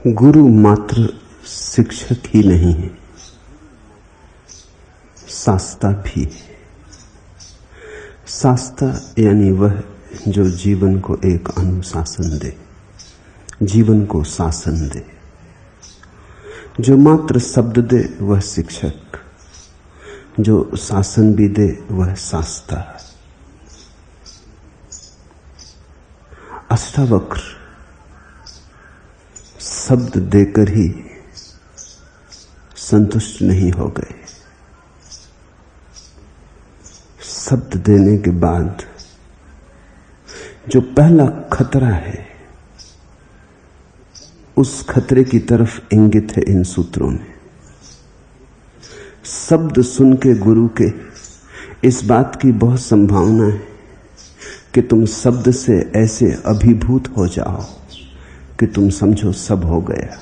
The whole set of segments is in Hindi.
गुरु मात्र शिक्षक ही नहीं है, शास्ता भी है। शास्ता यानी वह जो जीवन को एक अनुशासन दे, जीवन को शासन दे। जो मात्र शब्द दे वह शिक्षक, जो शासन भी दे वह शास्ता। अष्टावक्र शब्द देकर ही संतुष्ट नहीं हो गए। शब्द देने के बाद जो पहला खतरा है, उस खतरे की तरफ इंगित है इन सूत्रों में। शब्द सुन के गुरु के इस बात की बहुत संभावना है कि तुम शब्द से ऐसे अभिभूत हो जाओ कि तुम समझो सब हो गया।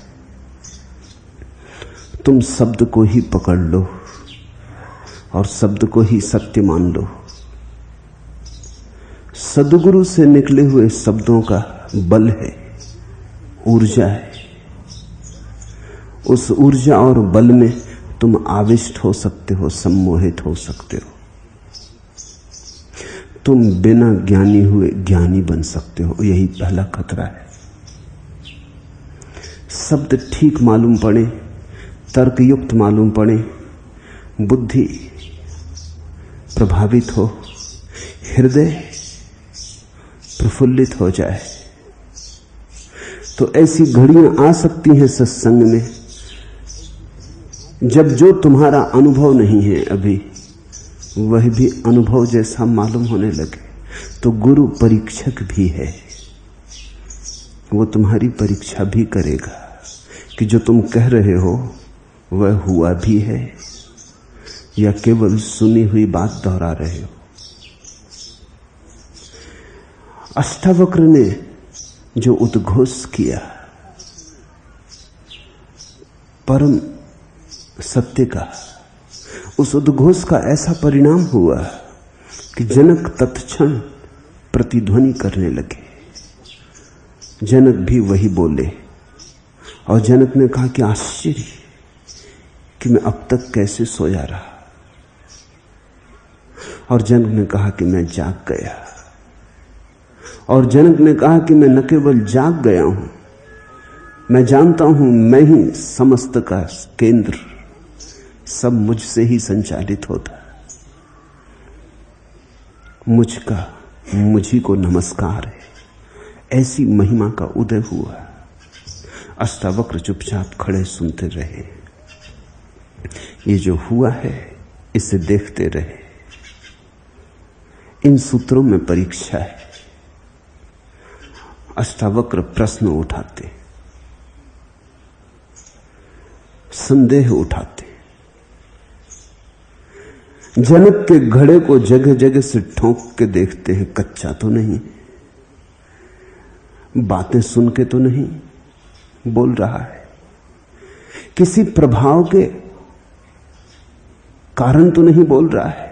तुम शब्द को ही पकड़ लो और शब्द को ही सत्य मान लो। सद्गुरु से निकले हुए शब्दों का बल है, ऊर्जा है। उस ऊर्जा और बल में तुम आविष्ट हो सकते हो, सम्मोहित हो सकते हो। तुम बिना ज्ञानी हुए ज्ञानी बन सकते हो। यही पहला खतरा है। शब्द ठीक मालूम पड़े, तर्कयुक्त मालूम पड़े, बुद्धि प्रभावित हो, हृदय प्रफुल्लित हो जाए, तो ऐसी घड़ियां आ सकती हैं सत्संग में जब जो तुम्हारा अनुभव नहीं है अभी, वह भी अनुभव जैसा मालूम होने लगे। तो गुरु परीक्षक भी है, वो तुम्हारी परीक्षा भी करेगा कि जो तुम कह रहे हो वह हुआ भी है या केवल सुनी हुई बात दोहरा रहे हो। अष्टावक्र ने जो उद्घोष किया परम सत्य का, उस उद्घोष का ऐसा परिणाम हुआ कि जनक तत्क्षण प्रतिध्वनि करने लगे। जनक भी वही बोले और जनक ने कहा कि आश्चर्य कि मैं अब तक कैसे सोया रहा। और जनक ने कहा कि मैं जाग गया। और जनक ने कहा कि मैं न केवल जाग गया हूं, मैं जानता हूं मैं ही समस्त का केंद्र, सब मुझसे ही संचालित होता। मुझी को नमस्कार है। ऐसी महिमा का उदय हुआ। अष्टावक्र चुपचाप खड़े सुनते रहे। ये जो हुआ है इसे देखते रहे। इन सूत्रों में परीक्षा है। अष्टावक्र प्रश्न उठाते, संदेह उठाते। जनक के घड़े को जगह जगह से ठोंक के देखते हैं, कच्चा तो नहीं, बातें सुन के तो नहीं बोल रहा है, किसी प्रभाव के कारण तो नहीं बोल रहा है,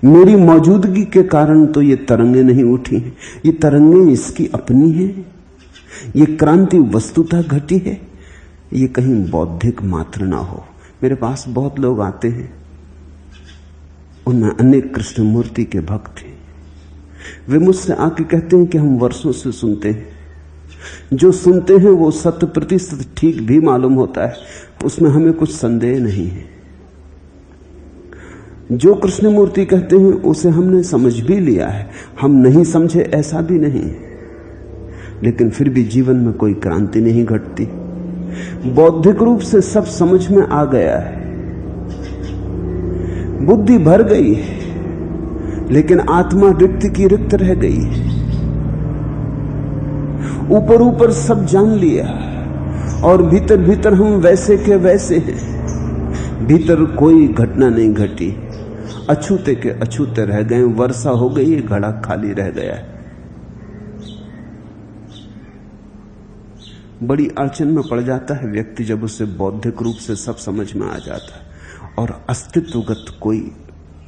मेरी मौजूदगी के कारण तो ये तरंगे नहीं उठी हैं। ये तरंगे इसकी अपनी हैं। ये क्रांति वस्तुतः घटी है। ये कहीं बौद्धिक मात्र ना हो। मेरे पास बहुत लोग आते हैं, उनमें अनेक कृष्ण मूर्ति के भक्त हैं। वे मुझसे आके कहते हैं कि हम वर्षों से सुनते हैं, जो सुनते हैं वो 100% ठीक भी मालूम होता है, उसमें हमें कुछ संदेह नहीं है। जो कृष्ण मूर्ति कहते हैं उसे हमने समझ भी लिया है, हम नहीं समझे ऐसा भी नहीं, लेकिन फिर भी जीवन में कोई क्रांति नहीं घटती। बौद्धिक रूप से सब समझ में आ गया है, बुद्धि भर गई है, लेकिन आत्मा रिक्त की रिक्त रह गई है। ऊपर ऊपर सब जान लिया और भीतर भीतर हम वैसे के वैसे हैं। भीतर कोई घटना नहीं घटी, अछूते के अछूते रह गए। वर्षा हो गई, घड़ा खाली रह गया है। बड़ी अड़चन में पड़ जाता है व्यक्ति जब उसे बौद्धिक रूप से सब समझ में आ जाता है और अस्तित्वगत कोई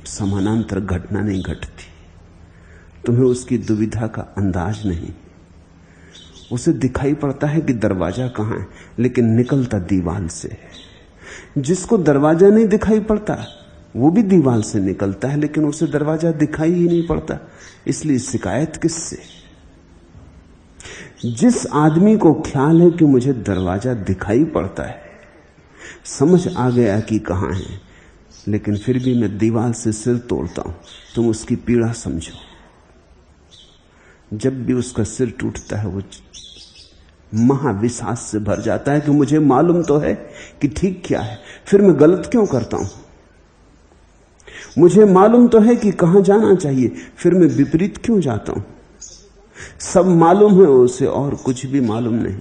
समानांतर घटना नहीं घटती। तुम्हें उसकी दुविधा का अंदाज नहीं। उसे दिखाई पड़ता है कि दरवाजा कहां है, लेकिन निकलता दीवार से है। जिसको दरवाजा नहीं दिखाई पड़ता वो भी दीवार से निकलता है, लेकिन उसे दरवाजा दिखाई ही नहीं पड़ता। इसलिए शिकायत किससे? जिस आदमी को ख्याल है कि मुझे दरवाजा दिखाई पड़ता है, समझ आ गया कि कहां है, लेकिन फिर भी मैं दीवार से सिर तोड़ता हूं, तुम उसकी पीड़ा समझो। जब भी उसका सिर टूटता है वो महाविश्वास से भर जाता है कि मुझे मालूम तो है कि ठीक क्या है, फिर मैं गलत क्यों करता हूं। मुझे मालूम तो है कि कहां जाना चाहिए, फिर मैं विपरीत क्यों जाता हूं। सब मालूम है उसे और कुछ भी मालूम नहीं,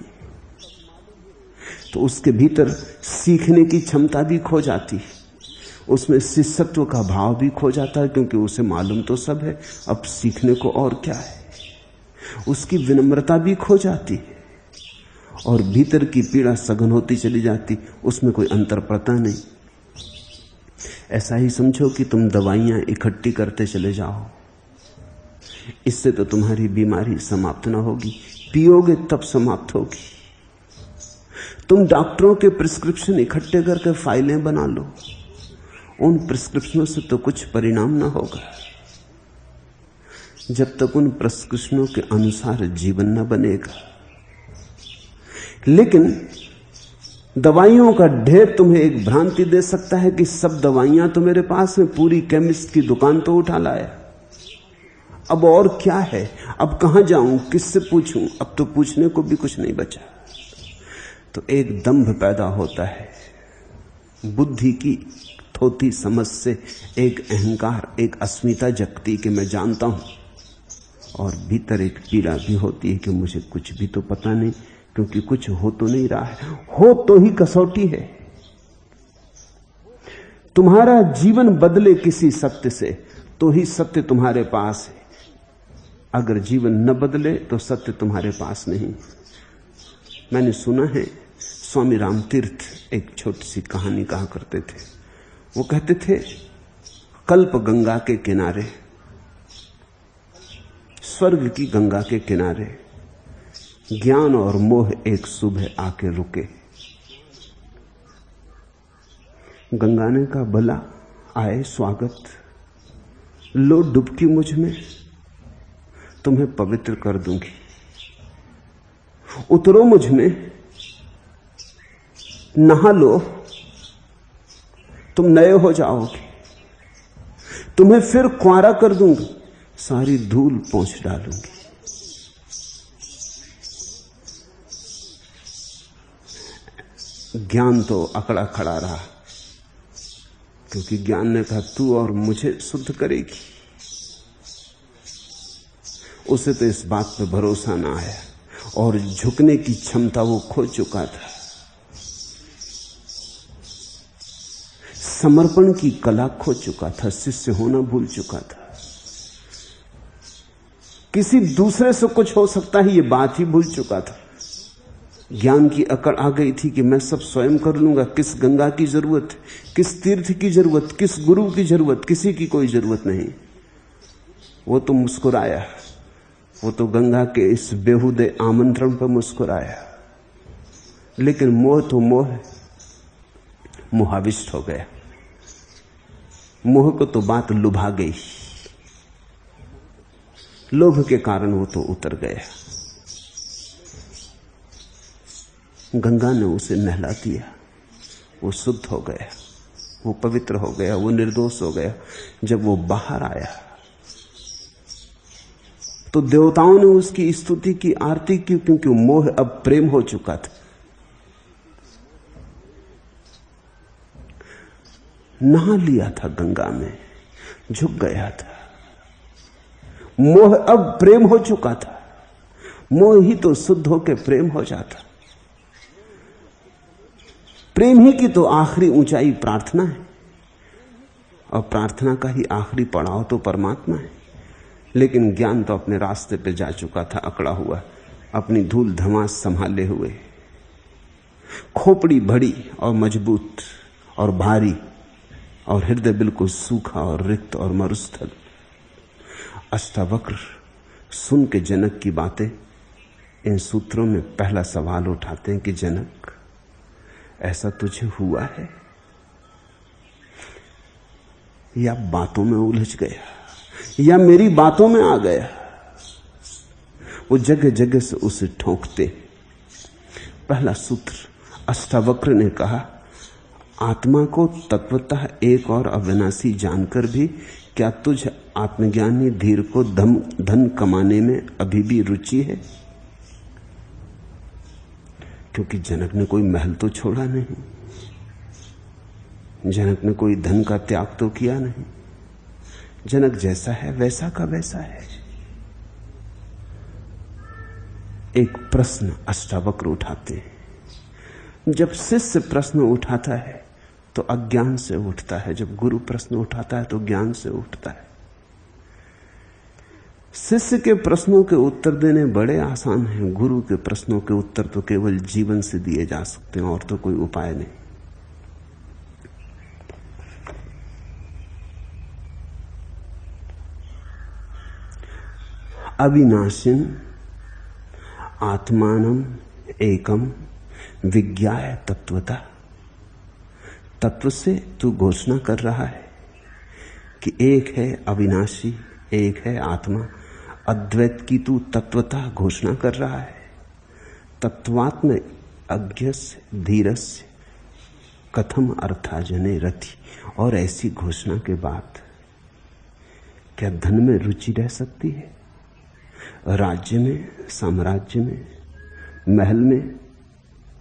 तो उसके भीतर सीखने की क्षमता भी खो जाती है, उसमें शिष्यत्व का भाव भी खो जाता है, क्योंकि उसे मालूम तो सब है, अब सीखने को और क्या है। उसकी विनम्रता भी खो जाती है और भीतर की पीड़ा सघन होती चली जाती, उसमें कोई अंतर पड़ता नहीं। ऐसा ही समझो कि तुम दवाइयां इकट्ठी करते चले जाओ, इससे तो तुम्हारी बीमारी समाप्त ना होगी, पियोगे तब समाप्त होगी। तुम डॉक्टरों के प्रिस्क्रिप्शन इकट्ठे करके फाइलें बना लो, उन प्रिस्क्रिप्शनों से तो कुछ परिणाम ना होगा जब तक उन प्रिस्क्रिप्शनों के अनुसार जीवन न बनेगा। लेकिन दवाइयों का ढेर तुम्हें एक भ्रांति दे सकता है कि सब दवाइयां तो मेरे पास हैं, पूरी केमिस्ट की दुकान तो उठा लाया, अब और क्या है, अब कहां जाऊं, किससे पूछूं, अब तो पूछने को भी कुछ नहीं बचा। तो एक दंभ पैदा होता है, बुद्धि की थोथी समझ से एक अहंकार, एक अस्मिता जगती कि मैं जानता हूं, और भीतर एक पीड़ा भी होती है कि मुझे कुछ भी तो पता नहीं, क्योंकि कुछ हो तो नहीं रहा है। हो तो ही कसौटी है। तुम्हारा जीवन बदले किसी सत्य से तो ही सत्य तुम्हारे पास है, अगर जीवन न बदले तो सत्य तुम्हारे पास नहीं। मैंने सुना है स्वामी रामतीर्थ एक छोटी सी कहानी कहा करते थे। वो कहते थे, कल्प गंगा के किनारे, स्वर्ग की गंगा के किनारे ज्ञान और मोह एक सुबह आके रुके। गंगा ने कहा, भला आए स्वागत, लो डुबकी मुझ में, तुम्हें पवित्र कर दूंगी, उतरो मुझ में, नहा लो, तुम नए हो जाओगे, तुम्हें फिर कुंवारा कर दूंगी, सारी धूल पोंछ डालूंगी। ज्ञान तो अकड़ा खड़ा रहा, क्योंकि ज्ञान ने कहा तू और मुझे शुद्ध करेगी। उसे तो इस बात पे भरोसा ना आया और झुकने की क्षमता वो खो चुका था। समर्पण की कला खो चुका था, शिष्य होना भूल चुका था। किसी दूसरे से कुछ हो सकता है ये बात ही भूल चुका था। ज्ञान की अकड़ आ गई थी कि मैं सब स्वयं कर लूंगा, किस गंगा की जरूरत, किस तीर्थ की जरूरत, किस गुरु की जरूरत, किसी की कोई जरूरत नहीं। वो तो मुस्कुराया, वो तो गंगा के इस बेहुदे आमंत्रण पर मुस्कुराया, लेकिन मोह तो मोहाविष्ट हो गया। मोह को तो बात लुभा गई, लोभ के कारण वो तो उतर गया। गंगा ने उसे नहला दिया, वो शुद्ध हो गया, वो पवित्र हो गया, वो निर्दोष हो गया। जब वो बाहर आया तो देवताओं ने उसकी स्तुति की, आरती की, क्योंकि मोह अब प्रेम हो चुका था। नहा लिया था गंगा में, झुक गया था। मोह अब प्रेम हो चुका था। मोह ही तो शुद्ध होकर प्रेम हो जाता। प्रेम ही की तो आखिरी ऊंचाई प्रार्थना है, और प्रार्थना का ही आखिरी पड़ाव तो परमात्मा है। लेकिन ज्ञान तो अपने रास्ते पे जा चुका था, अकड़ा हुआ, अपनी धूल धमास संभाले हुए, खोपड़ी बड़ी और मजबूत और भारी, और हृदय बिल्कुल सूखा और रिक्त और मरुस्थल। अष्टावक्र सुन के जनक की बातें इन सूत्रों में पहला सवाल उठाते हैं कि जनक, ऐसा तुझे हुआ है या बातों में उलझ गया या मेरी बातों में आ गया? वो जगह जगह से उसे ठोंकते। पहला सूत्र, अष्टावक्र ने कहा, आत्मा को तत्वतः एक और अविनाशी जानकर भी क्या तुझ आत्मज्ञानी धीर को धन कमाने में अभी भी रुचि है? क्योंकि जनक ने कोई महल तो छोड़ा नहीं, जनक ने कोई धन का त्याग तो किया नहीं। जनक जैसा है वैसा का वैसा है। एक प्रश्न अष्टावक्र उठाते हैं। जब शिष्य प्रश्न उठाता है तो अज्ञान से उठता है, जब गुरु प्रश्न उठाता है तो ज्ञान से उठता है। शिष्य के प्रश्नों के उत्तर देने बड़े आसान हैं, गुरु के प्रश्नों के उत्तर तो केवल जीवन से दिए जा सकते हैं, और तो कोई उपाय नहीं। अविनाशिन आत्मानम एकम विज्ञाय तत्वता। तत्व से तू घोषणा कर रहा है कि एक है अविनाशी, एक है आत्मा। अद्वैत की तू तत्वता घोषणा कर रहा है। तत्वात्म अज्ञस्य धीरस्य कथम अर्थाजने रति। और ऐसी घोषणा के बाद क्या धन में रुचि रह सकती है? राज्य में, साम्राज्य में, महल में,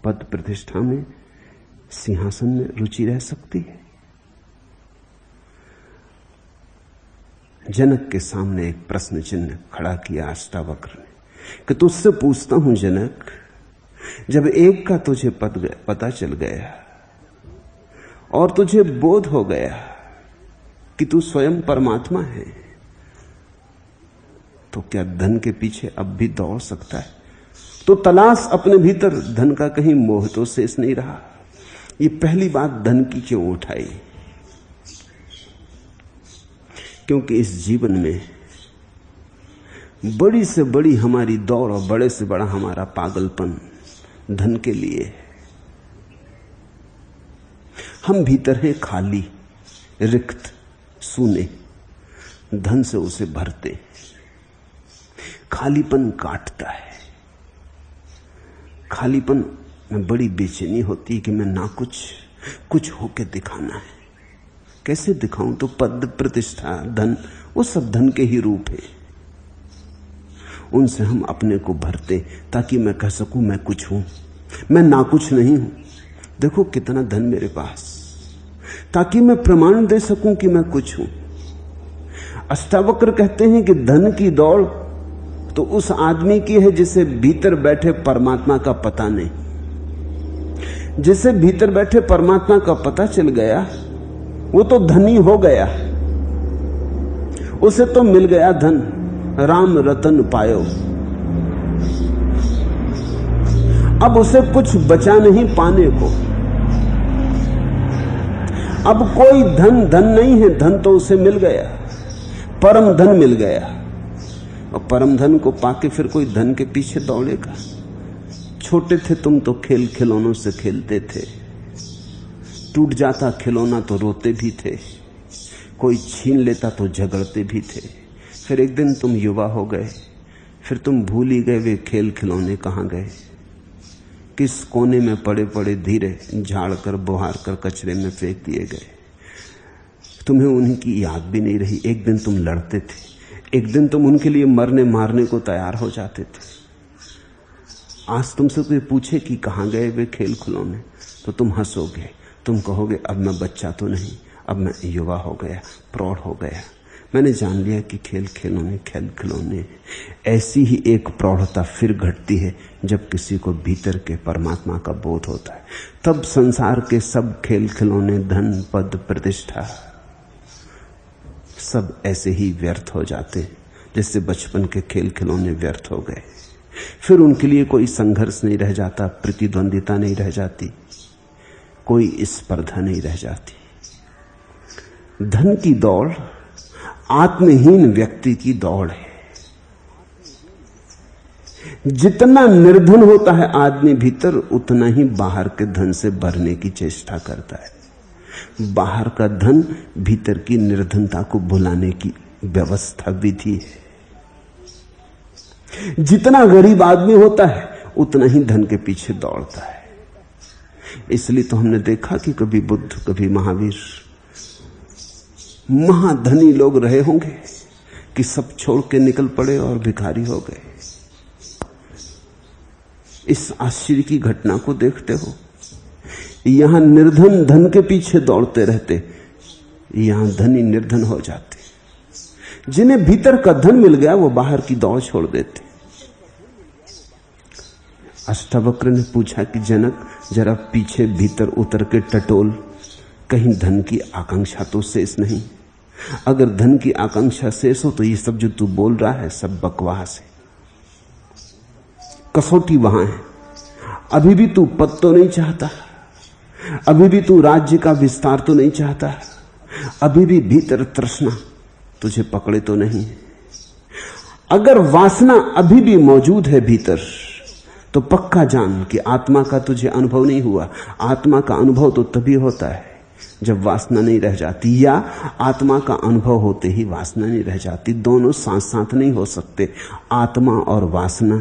पद प्रतिष्ठा में, सिंहासन में रुचि रह सकती है? जनक के सामने एक प्रश्न चिन्ह खड़ा किया अष्टावक्र ने कि तुझसे पूछता हूं जनक, जब एक का तुझे पता चल गया और तुझे बोध हो गया कि तू स्वयं परमात्मा है, तो क्या धन के पीछे अब भी दौड़ सकता है? तो तलाश अपने भीतर धन का, कहीं मोह तो शेष नहीं रहा। ये पहली बात धन की क्यों उठाई? क्योंकि इस जीवन में बड़ी से बड़ी हमारी दौड़ और बड़े से बड़ा हमारा पागलपन धन के लिए है। हम भीतर हैं खाली, रिक्त, सूने, धन से उसे भरते। खालीपन काटता है। खालीपन में बड़ी बेचैनी होती है कि मैं ना कुछ होके दिखाना है। कैसे दिखाऊं? तो पद प्रतिष्ठा धन, वो सब धन के ही रूप है। उनसे हम अपने को भरते ताकि मैं कह सकूं मैं कुछ हूं, मैं ना कुछ नहीं हूं। देखो कितना धन मेरे पास, ताकि मैं प्रमाण दे सकूं कि मैं कुछ हूं। अष्टावक्र कहते हैं कि धन की दौड़ तो उस आदमी की है जिसे भीतर बैठे परमात्मा का पता नहीं। जिसे भीतर बैठे परमात्मा का पता चल गया वो तो धनी हो गया, उसे तो मिल गया धन। राम रतन पायो। अब उसे कुछ बचा नहीं पाने को। अब कोई धन नहीं है, धन तो उसे मिल गया, परम धन मिल गया। और परम धन को पाके फिर कोई धन के पीछे दौड़ेगा? छोटे थे तुम तो खेल खिलौनों से खेलते थे, टूट जाता खिलौना तो रोते भी थे, कोई छीन लेता तो झगड़ते भी थे। फिर एक दिन तुम युवा हो गए, फिर तुम भूल ही गए वे खेल खिलौने कहाँ गए, किस कोने में पड़े पड़े धीरे झाड़ कर बुहार कर कचरे में फेंक दिए गए। तुम्हें उनकी याद भी नहीं रही। एक दिन तुम लड़ते थे, एक दिन तुम उनके लिए मरने मारने को तैयार हो जाते थे। आज तुमसे कोई पूछे कि कहाँ गए वे खेल खिलौने तो तुम हंसोगे, तुम कहोगे अब मैं बच्चा तो नहीं, अब मैं युवा हो गया, प्रौढ़ हो गया, मैंने जान लिया कि खेल खिलौने। ऐसी ही एक प्रौढ़ता फिर घटती है जब किसी को भीतर के परमात्मा का बोध होता है। तब संसार के सब खेल खिलौने, धन, पद, प्रतिष्ठा सब ऐसे ही व्यर्थ हो जाते हैं जैसे बचपन के खेल खिलौने व्यर्थ हो गए। फिर उनके लिए कोई संघर्ष नहीं रह जाता, प्रतिद्वंदिता नहीं रह जाती, कोई स्पर्धा नहीं रह जाती। धन की दौड़ आत्महीन व्यक्ति की दौड़ है। जितना निर्धन होता है आदमी भीतर, उतना ही बाहर के धन से भरने की चेष्टा करता है। बाहर का धन भीतर की निर्धनता को भुलाने की व्यवस्था विधि है। जितना गरीब आदमी होता है उतना ही धन के पीछे दौड़ता है। इसलिए तो हमने देखा कि कभी बुद्ध, कभी महावीर, महाधनी लोग रहे होंगे कि सब छोड़ के निकल पड़े और भिखारी हो गए। इस आश्चर्य की घटना को देखते हो। यहां निर्धन धन के पीछे दौड़ते रहते, यहां धनी निर्धन हो जाते। जिन्हें भीतर का धन मिल गया वो बाहर की दौड़ छोड़ देते। अष्टावक्र ने पूछा कि जनक, जरा पीछे भीतर उतर के टटोल, कहीं धन की आकांक्षा तो शेष नहीं। अगर धन की आकांक्षा शेष हो तो ये सब जो तू बोल रहा है सब बकवास है। कसौटी वहां है। अभी भी तू पद तो नहीं चाहता, अभी भी तू राज्य का विस्तार तो नहीं चाहता, अभी भी भीतर तृष्णा तुझे पकड़े तो नहीं। अगर वासना अभी भी मौजूद है भीतर, तो पक्का जान कि आत्मा का तुझे अनुभव नहीं हुआ। आत्मा का अनुभव तो तभी होता है जब वासना नहीं रह जाती, या आत्मा का अनुभव होते ही वासना नहीं रह जाती। दोनों साथ साथ नहीं हो सकते। आत्मा और वासना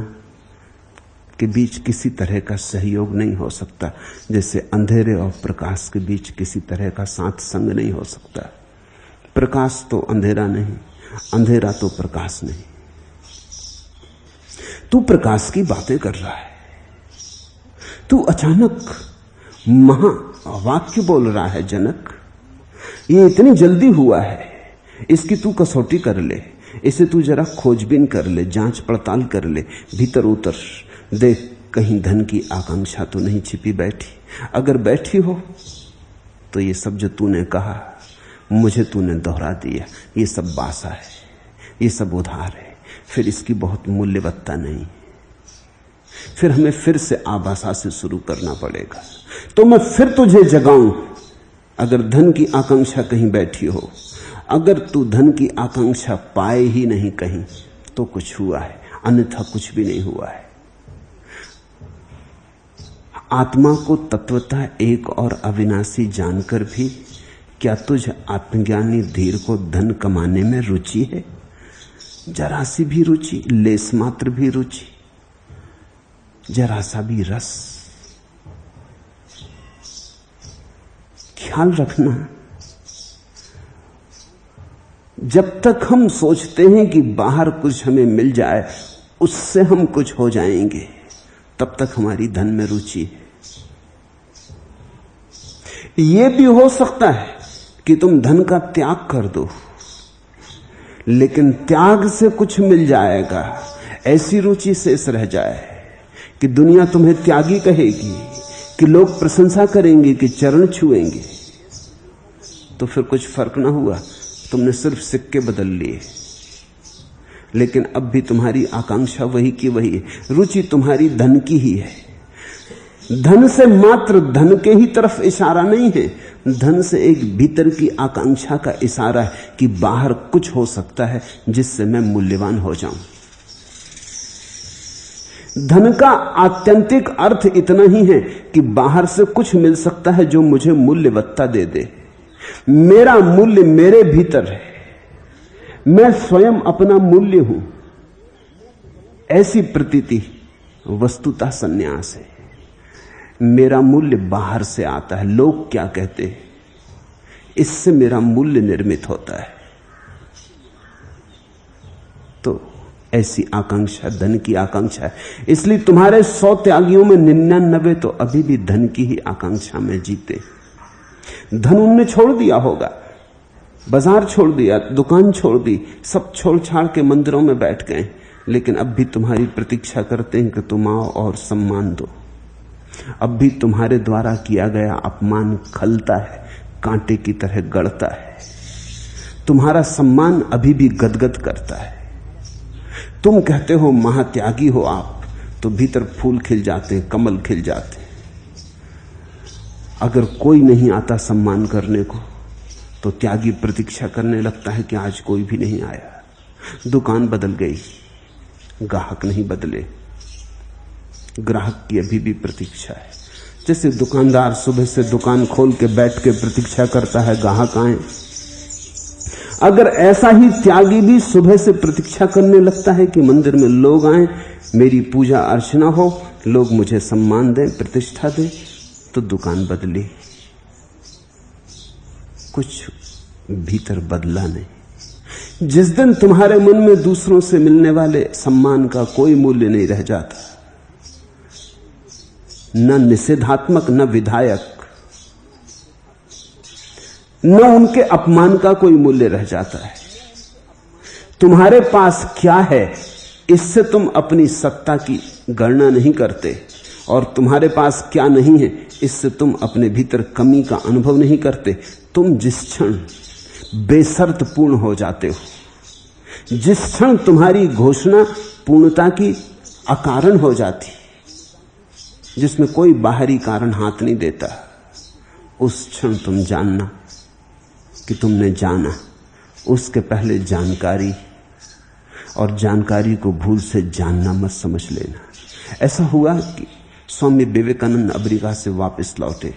के बीच किसी तरह का सहयोग नहीं हो सकता, जैसे अंधेरे और प्रकाश के बीच किसी तरह का साथ संग नहीं हो सकता। प्रकाश तो अंधेरा नहीं, अंधेरा तो प्रकाश नहीं। तू प्रकाश की बातें कर रहा है, तू अचानक महावाक्य बोल रहा है जनक। ये इतनी जल्दी हुआ है, इसकी तू कसौटी कर ले, इसे तू जरा खोजबीन कर ले, जांच पड़ताल कर ले, भीतर उतर देख, कहीं धन की आकांक्षा तो नहीं छिपी बैठी। अगर बैठी हो तो ये सब जो तूने कहा मुझे तूने दोहरा दिया, ये सब बासा है, ये सब उधार है, फिर इसकी बहुत मूल्यवत्ता नहीं। फिर हमें फिर से आबासा से शुरू करना पड़ेगा। तो मैं फिर तुझे जगाऊं, अगर धन की आकांक्षा कहीं बैठी हो, अगर तू धन की आकांक्षा पाए ही नहीं कहीं, तो कुछ हुआ है, अन्यथा कुछ भी नहीं हुआ है। आत्मा को तत्वतः एक और अविनाशी जानकर भी क्या तुझ आत्मज्ञानी धीर को धन कमाने में रुचि है? जरा सी भी रुचि, लेस मात्र भी रुचि, जरा सा भी रस? ख्याल रखना, जब तक हम सोचते हैं कि बाहर कुछ हमें मिल जाए, उससे हम कुछ हो जाएंगे, तब तक हमारी धन में रुचि है। यह भी हो सकता है कि तुम धन का त्याग कर दो, लेकिन त्याग से कुछ मिल जाएगा, ऐसी रुचि शेष रह जाए कि दुनिया तुम्हें त्यागी कहेगी, कि लोग प्रशंसा करेंगे, कि चरण छुएंगे, तो फिर कुछ फर्क ना हुआ, तुमने सिर्फ सिक्के बदल लिए। लेकिन अब भी तुम्हारी आकांक्षा वही की वही है, रुचि तुम्हारी धन की ही है। धन से मात्र धन के ही तरफ इशारा नहीं है, धन से एक भीतर की आकांक्षा का इशारा है कि बाहर कुछ हो सकता है जिससे मैं मूल्यवान हो जाऊं। धन का आत्यंतिक अर्थ इतना ही है कि बाहर से कुछ मिल सकता है जो मुझे मूल्यवत्ता दे दे। मेरा मूल्य मेरे भीतर है, मैं स्वयं अपना मूल्य हूं, ऐसी प्रतीति वस्तुतः संन्यास है। मेरा मूल्य बाहर से आता है, लोग क्या कहते हैं, इससे मेरा मूल्य निर्मित होता है। तो ऐसी आकांक्षा धन की आकांक्षा है। इसलिए तुम्हारे 100 त्यागियों में 99 तो अभी भी धन की ही आकांक्षा में जीते। धन उनने छोड़ दिया होगा, बाजार छोड़ दिया, दुकान छोड़ दी, सब छोड़ छाड़ के मंदिरों में बैठ गए, लेकिन अब भी तुम्हारी प्रतीक्षा करते हैं कि तुम आओ और सम्मान दो। अब भी तुम्हारे द्वारा किया गया अपमान खलता है, कांटे की तरह गड़ता है। तुम्हारा सम्मान अभी भी गदगद करता है। तुम कहते हो महात्यागी हो आप, तो भीतर फूल खिल जाते, कमल खिल जाते। अगर कोई नहीं आता सम्मान करने को, तो त्यागी प्रतीक्षा करने लगता है कि आज कोई भी नहीं आया। दुकान बदल गई, ग्राहक नहीं बदले, ग्राहक की अभी भी प्रतीक्षा है। जैसे दुकानदार सुबह से दुकान खोल के बैठ के प्रतीक्षा करता है ग्राहक आए, अगर ऐसा ही त्यागी भी सुबह से प्रतीक्षा करने लगता है कि मंदिर में लोग आए, मेरी पूजा अर्चना हो, लोग मुझे सम्मान दें, प्रतिष्ठा दें, तो दुकान बदली, कुछ भीतर बदला नहीं। जिस दिन तुम्हारे मन में दूसरों से मिलने वाले सम्मान का कोई मूल्य नहीं रह जाता, न निषेधात्मक न विधायक, न उनके अपमान का कोई मूल्य रह जाता है, तुम्हारे पास क्या है इससे तुम अपनी सत्ता की गणना नहीं करते, और तुम्हारे पास क्या नहीं है इससे तुम अपने भीतर कमी का अनुभव नहीं करते। तुम जिस क्षण बेशर्त पूर्ण हो जाते हो, जिस क्षण तुम्हारी घोषणा पूर्णता की अकारण हो जाती, जिसमें कोई बाहरी कारण हाथ नहीं देता, उस क्षण तुम जानना कि तुमने जाना। उसके पहले जानकारी, और जानकारी को भूल से जानना मत समझ लेना। ऐसा हुआ कि स्वामी विवेकानंद अमेरिका से वापस लौटे।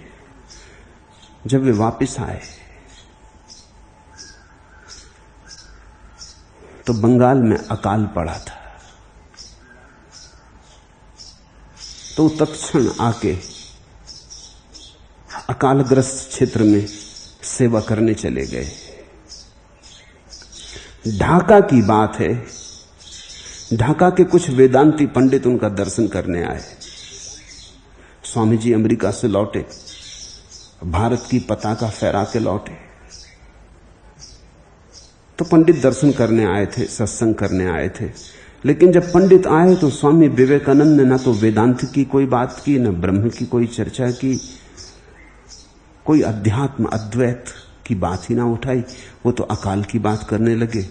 जब वे वापस आए तो बंगाल में अकाल पड़ा था, तो तत्क्षण आके अकालग्रस्त क्षेत्र में सेवा करने चले गए। ढाका की बात है, ढाका के कुछ वेदांती पंडित उनका दर्शन करने आए। स्वामी जी अमेरिका से लौटे, भारत की पताका फहरा के लौटे, तो पंडित दर्शन करने आए थे, सत्संग करने आए थे। लेकिन जब पंडित आए तो स्वामी विवेकानंद ने ना तो वेदांत की कोई बात की, न ब्रह्म की कोई चर्चा की, कोई अध्यात्म अद्वैत की बात ही ना उठाई। वो तो अकाल की बात करने लगे,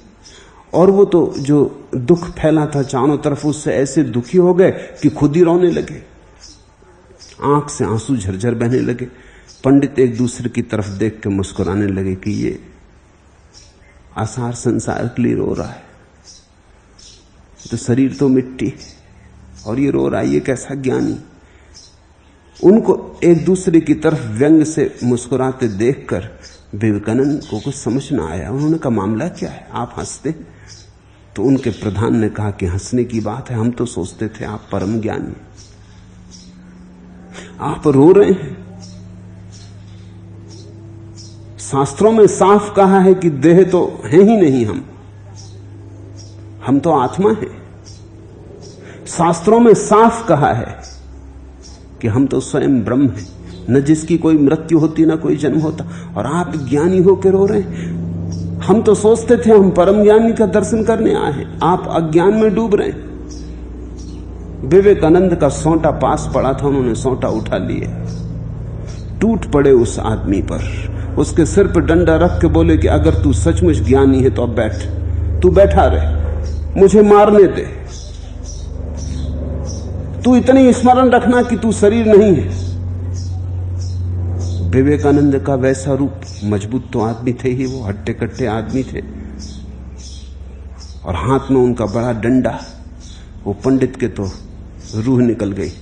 और वो तो जो दुख फैला था चारों तरफ, उससे ऐसे दुखी हो गए कि खुद ही रोने लगे, आंख से आंसू झरझर बहने लगे। पंडित एक दूसरे की तरफ देख के मुस्कुराने लगे कि ये आसार संसार के लिए रो रहा है, तो शरीर तो मिट्टी है और ये रो रहा है, ये कैसा ज्ञानी। उनको एक दूसरे की तरफ व्यंग से मुस्कुराते देखकर विवेकानंद को कुछ समझ ना आया। उन्होंने कहा, मामला क्या है, आप हंसते? तो उनके प्रधान ने कहा कि हंसने की बात है, हम तो सोचते थे आप परम ज्ञानी, आप रो रहे हैं। शास्त्रों में साफ कहा है कि देह तो है ही नहीं, हम तो आत्मा है। शास्त्रों में साफ कहा है कि हम तो स्वयं ब्रह्म हैं, न जिसकी कोई मृत्यु होती न कोई जन्म होता, और आप ज्ञानी होकर रो रहे हैं। हम तो सोचते थे हम परम ज्ञानी का दर्शन करने आए हैं, आप अज्ञान में डूब रहे हैं। विवेकानंद का सोंटा पास पड़ा था, उन्होंने सोंटा उठा लिया, टूट पड़े उस आदमी पर, उसके सिर पर डंडा रख के बोले कि अगर तू सचमुच ज्ञानी है तो अब बैठ, तू बैठा रहे, मुझे मारने दे, तू इतनी स्मरण रखना कि तू शरीर नहीं है। विवेकानंद का वैसा रूप, मजबूत तो आदमी थे ही, वो हट्टे कट्टे आदमी थे, और हाथ में उनका बड़ा डंडा। वो पंडित के तो रूह निकल गई,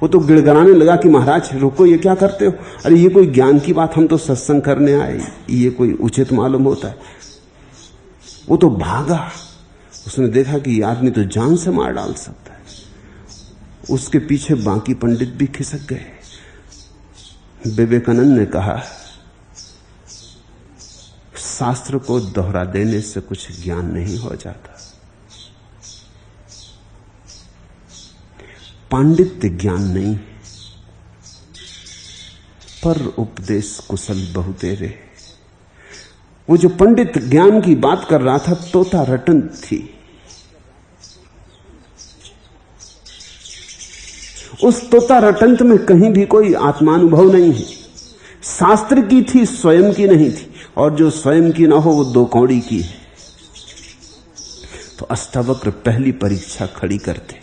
वो तो गिड़गिड़ाने लगा कि महाराज रुको, ये क्या करते हो? अरे ये कोई ज्ञान की बात, हम तो सत्संग करने आए, ये कोई उचित मालूम होता है? वो तो भागा, उसने देखा कि ये आदमी तो जान से मार डाल सकता है। उसके पीछे बाकी पंडित भी खिसक गए। विवेकानंद ने कहा, शास्त्र को दोहरा देने से कुछ ज्ञान नहीं हो जाता, पांडित्य ज्ञान नहीं, पर उपदेश कुशल बहुतेरे। वो जो पंडित ज्ञान की बात कर रहा था, तोता रटन थी। उस तोता रटंत में कहीं भी कोई आत्मानुभव नहीं है। शास्त्र की थी, स्वयं की नहीं थी, और जो स्वयं की ना हो वो दो कौड़ी की है। तो अष्टावक्र पहली परीक्षा खड़ी करते।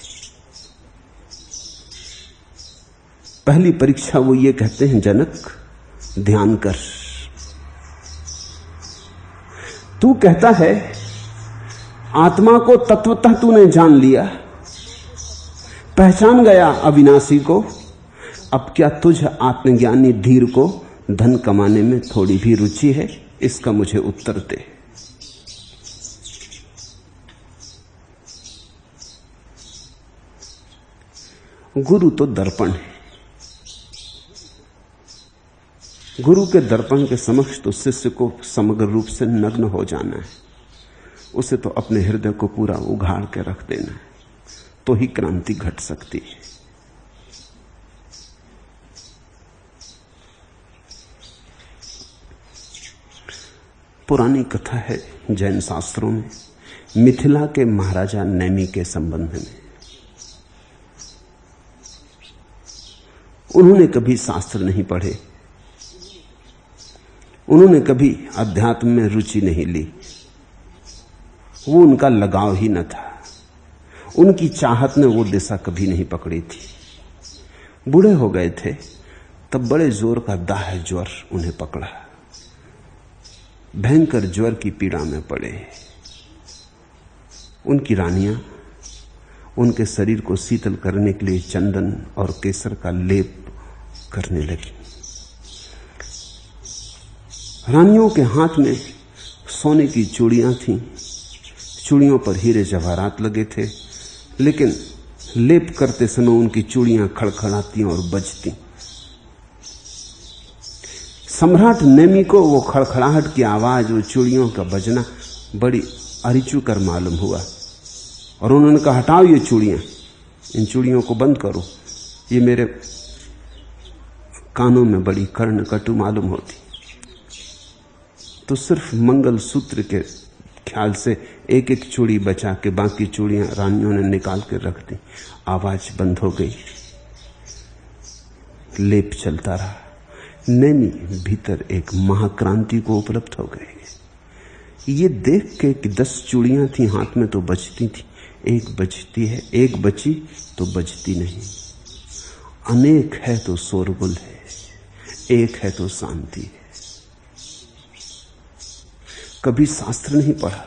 पहली परीक्षा वो ये कहते हैं, जनक ध्यान कर। तू कहता है आत्मा को तत्वतः तूने जान लिया, पहचान गया अविनाशी को, अब क्या तुझ आत्मज्ञानी धीर को धन कमाने में थोड़ी भी रुचि है? इसका मुझे उत्तर दे। गुरु तो दर्पण है। गुरु के दर्पण के समक्ष तो शिष्य को समग्र रूप से नग्न हो जाना है। उसे तो अपने हृदय को पूरा उघाड़ के रख देना है, तो ही क्रांति घट सकती है। पुरानी कथा है जैन शास्त्रों में मिथिला के महाराजा नेमि के संबंध में। उन्होंने कभी शास्त्र नहीं पढ़े, उन्होंने कभी अध्यात्म में रुचि नहीं ली, वो उनका लगाव ही न था, उनकी चाहत ने वो दिशा कभी नहीं पकड़ी थी। बूढ़े हो गए थे तब बड़े जोर का दाह ज्वर उन्हें पकड़ा, भयंकर ज्वर की पीड़ा में पड़े। उनकी रानियां उनके शरीर को शीतल करने के लिए चंदन और केसर का लेप करने लगी। रानियों के हाथ में सोने की चूड़ियां थीं, चूड़ियों पर हीरे जवाहरात लगे थे, लेकिन लेप करते समय उनकी चूड़ियां खड़खड़ाती और बजती। सम्राट नेमि को वो खड़खड़ाहट की आवाज, वो चूड़ियों का बजना बड़ी अरिचुकर मालूम हुआ और उन्होंने कहा, हटाओ ये चूड़ियां, इन चूड़ियों को बंद करो, ये मेरे कानों में बड़ी कर्ण कटु मालूम होती। तो सिर्फ मंगल सूत्र के ख्याल से एक एक चूड़ी बचा के बाकी चूड़ियां रानियों ने निकाल कर रख दी। आवाज बंद हो गई, लेप चलता रहा। नेमि भीतर एक महाक्रांति को उपलब्ध हो गए। ये देख के कि 10 चूड़ियां थी हाथ में तो बजती थी, एक बजती है, एक बची तो बजती नहीं। अनेक है तो शोरगुल है, एक है तो शांति है। कभी शास्त्र नहीं पढ़ा,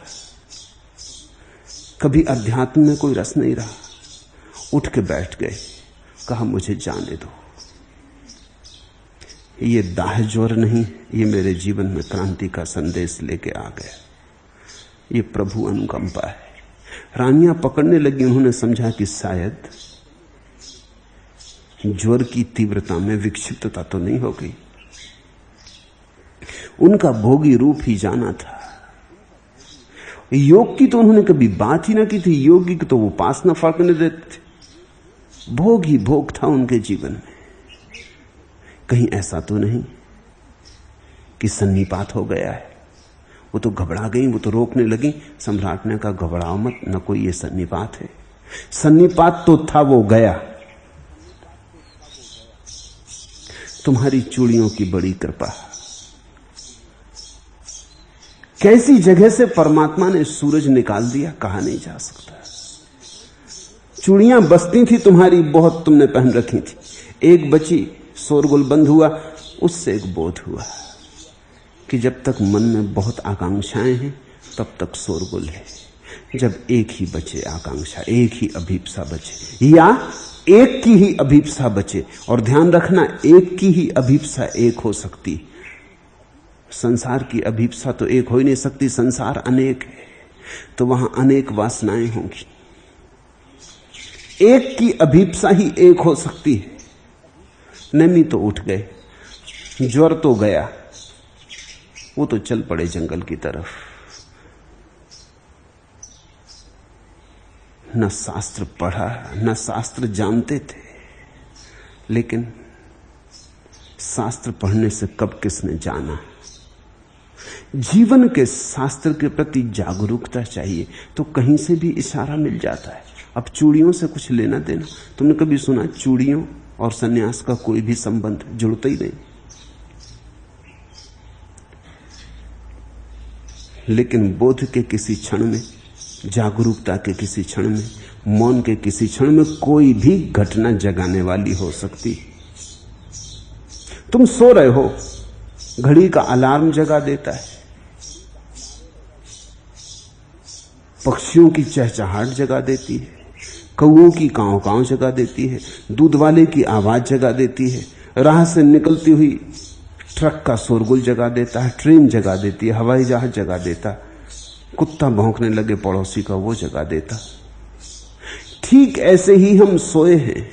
कभी अध्यात्म में कोई रस नहीं रहा, उठ के बैठ गए, कहा मुझे जाने दो, ये दाह ज्वर नहीं, ये मेरे जीवन में क्रांति का संदेश लेके आ गया। ये प्रभु अनुकंपा है। रानियां पकड़ने लगी, उन्होंने समझा कि शायद ज्वर की तीव्रता में विक्षिप्तता तो नहीं हो गई। उनका भोगी रूप ही जाना था। योग की तो उन्होंने कभी बात ही ना की थी, योगी की तो वो पास ना फड़कने देते थे। भोग ही भोग था उनके जीवन में। कहीं ऐसा तो नहीं कि सन्निपात हो गया है। वो तो घबरा गई, वो तो रोकने लगी। सम्राट ने कहा, घबराओ मत, न कोई ये सन्निपात है। सन्निपात तो था, वो गया। तुम्हारी चूड़ियों की बड़ी कृपा। कैसी जगह से परमात्मा ने सूरज निकाल दिया, कहा नहीं जा सकता। चूड़ियां बसती थी तुम्हारी, बहुत तुमने पहन रखी थी, एक बची, शोरगुल बंद हुआ। उससे एक बोध हुआ कि जब तक मन में बहुत आकांक्षाएं हैं तब तक शोरगुल है। जब एक ही बचे आकांक्षा, एक ही अभीप्सा बचे, या एक की ही अभीप्सा बचे, और ध्यान रखना एक की ही अभीप्सा एक हो सकती, संसार की अभीप्सा तो एक हो ही नहीं सकती। संसार अनेक है, तो वहां अनेक वासनाएं होंगी। एक की अभीप्सा ही एक हो सकती है। नेमि तो उठ गए, ज्वर तो गया, वो तो चल पड़े जंगल की तरफ। न शास्त्र पढ़ा, न शास्त्र जानते थे, लेकिन शास्त्र पढ़ने से कब किसने जाना। जीवन के शास्त्र के प्रति जागरूकता चाहिए, तो कहीं से भी इशारा मिल जाता है। अब चूड़ियों से कुछ लेना देना, तुमने कभी सुना चूड़ियों और सन्यास का कोई भी संबंध? जुड़ता ही नहीं। लेकिन बोध के किसी क्षण में, जागरूकता के किसी क्षण में, मौन के किसी क्षण में कोई भी घटना जगाने वाली हो सकती। तुम सो रहे हो, घड़ी का अलार्म जगा देता है, पक्षियों की चहचहाहट जगा देती है, कौओं की कांव कांव जगा देती है, दूध वाले की आवाज जगा देती है, राह से निकलती हुई ट्रक का शोरगुल जगा देता है, ट्रेन जगा देती है, हवाई जहाज जगा देता, कुत्ता भौंकने लगे पड़ोसी का वो जगा देता। ठीक ऐसे ही हम सोए हैं।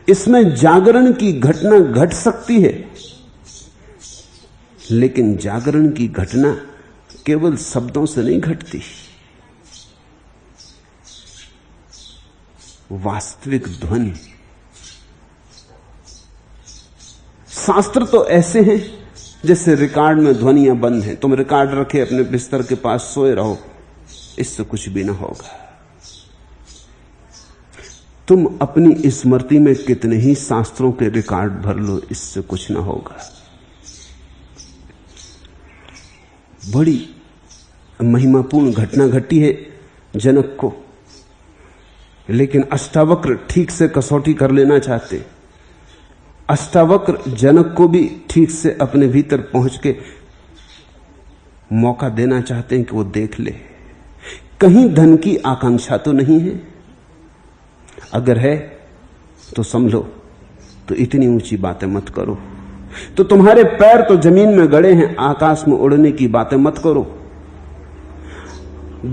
इसमें जागरण की घटना घट सकती है, लेकिन जागरण की घटना केवल शब्दों से नहीं घटती। वास्तविक ध्वनि। शास्त्र तो ऐसे हैं जैसे रिकॉर्ड में ध्वनियां बंद हैं। तुम रिकॉर्ड रखे अपने बिस्तर के पास, सोए रहो, इससे कुछ भी ना होगा। तुम अपनी स्मृति में कितने ही शास्त्रों के रिकॉर्ड भर लो, इससे कुछ ना होगा। बड़ी महिमापूर्ण घटना घटी है जनक को, लेकिन अष्टावक्र ठीक से कसौटी कर लेना चाहते। अष्टावक्र जनक को भी ठीक से अपने भीतर पहुंच के मौका देना चाहते हैं कि वो देख ले, कहीं धन की आकांक्षा तो नहीं है। अगर है तो संभलो, तो इतनी ऊंची बातें मत करो। तो तुम्हारे पैर तो जमीन में गड़े हैं, आकाश में उड़ने की बातें मत करो।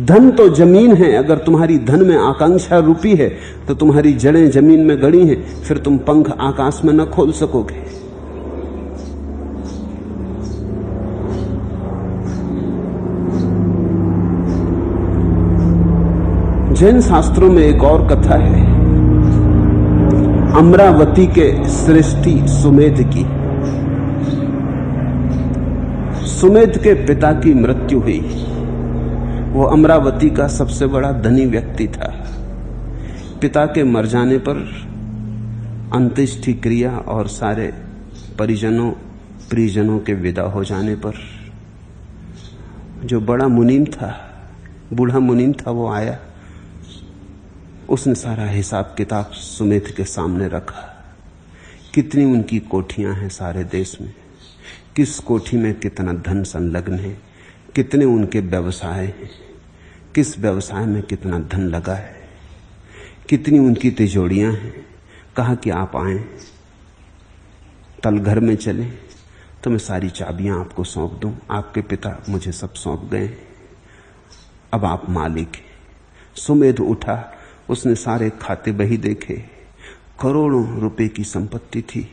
धन तो जमीन है, अगर तुम्हारी धन में आकांक्षा रूपी है तो तुम्हारी जड़ें जमीन में गड़ी हैं, फिर तुम पंख आकाश में न खोल सकोगे। जैन शास्त्रों में एक और कथा है, अमरावती के सृष्टि सुमेध की। सुमेध के पिता की मृत्यु हुई। वो अमरावती का सबसे बड़ा धनी व्यक्ति था। पिता के मर जाने पर अंत्येष्टि क्रिया और सारे परिजनों प्रियजनों के विदा हो जाने पर जो बड़ा मुनीम था, बूढ़ा मुनीम था, वो आया। उसने सारा हिसाब किताब सुमेध के सामने रखा। कितनी उनकी कोठियां हैं सारे देश में, किस कोठी में कितना धन संलग्न है, कितने उनके व्यवसाय हैं, किस व्यवसाय में कितना धन लगा है, कितनी उनकी तिजोरियां हैं। कहा कि आप आए, कल घर में चले तो मैं सारी चाबियां आपको सौंप दूं। आपके पिता मुझे सब सौंप गए, अब आप मालिक हैं। सुमेध उठा, उसने सारे खाते बही देखे, करोड़ों रुपए की संपत्ति थी।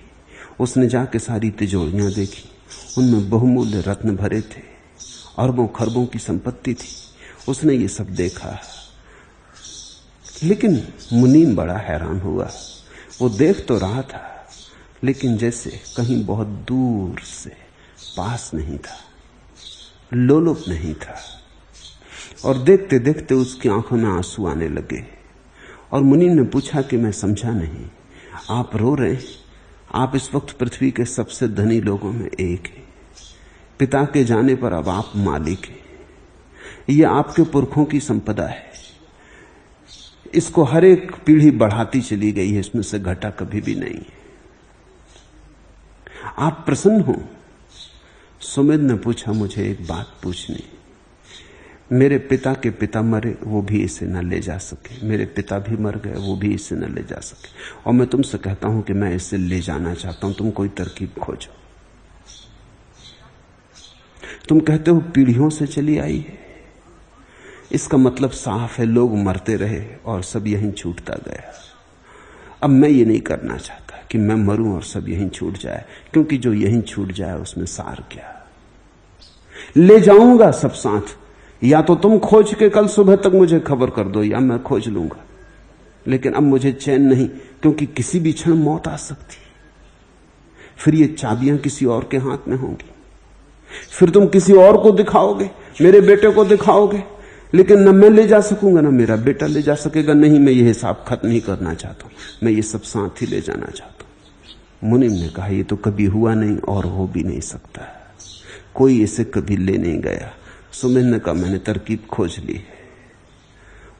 उसने जाके सारी तिजोरियां देखी, उनमें बहुमूल्य रत्न भरे थे, अरबों खरबों की संपत्ति थी। उसने ये सब देखा, लेकिन मुनीम बड़ा हैरान हुआ। वो देख तो रहा था, लेकिन जैसे कहीं बहुत दूर से, पास नहीं था, लोलुप नहीं था। और देखते देखते उसकी आंखों में आंसू आने लगे। और मुनीम ने पूछा कि मैं समझा नहीं, आप रो रहे हैं? आप इस वक्त पृथ्वी के सबसे धनी लोगों में एक हैं। पिता के जाने पर अब आप मालिक हैं। ये आपके पुरखों की संपदा है, इसको हर एक पीढ़ी बढ़ाती चली गई है, इसमें से घटा कभी भी नहीं है। आप प्रसन्न हो? सुमेध ने पूछा, मुझे एक बात पूछनी। मेरे पिता के पिता मरे, वो भी इसे न ले जा सके। मेरे पिता भी मर गए, वो भी इसे न ले जा सके। और मैं तुमसे कहता हूं कि मैं इसे ले जाना चाहता हूं, तुम कोई तरकीब खोजो। तुम कहते हो पीढ़ियों से चली आई है, इसका मतलब साफ है लोग मरते रहे और सब यहीं छूटता गया। अब मैं ये नहीं करना चाहता कि मैं मरूं और सब यहीं छूट जाए, क्योंकि जो यहीं छूट जाए उसमें सार क्या। ले जाऊंगा सब साथ, या तो तुम खोज के कल सुबह तक मुझे खबर कर दो, या मैं खोज लूंगा। लेकिन अब मुझे चैन नहीं, क्योंकि किसी भी क्षण मौत आ सकती। फिर ये चाबियां किसी और के हाथ में होंगी, फिर तुम किसी और को दिखाओगे, मेरे बेटे को दिखाओगे, लेकिन न मैं ले जा सकूंगा न मेरा बेटा ले जा सकेगा। नहीं, मैं ये हिसाब खत्म नहीं करना चाहता हूं, मैं ये सब साथ ही ले जाना चाहता हूं। मुनीम ने कहा, ये तो कभी हुआ नहीं और हो भी नहीं सकता, कोई इसे कभी ले नहीं गया। सुमेध ने कहा, मैंने तरकीब खोज ली है।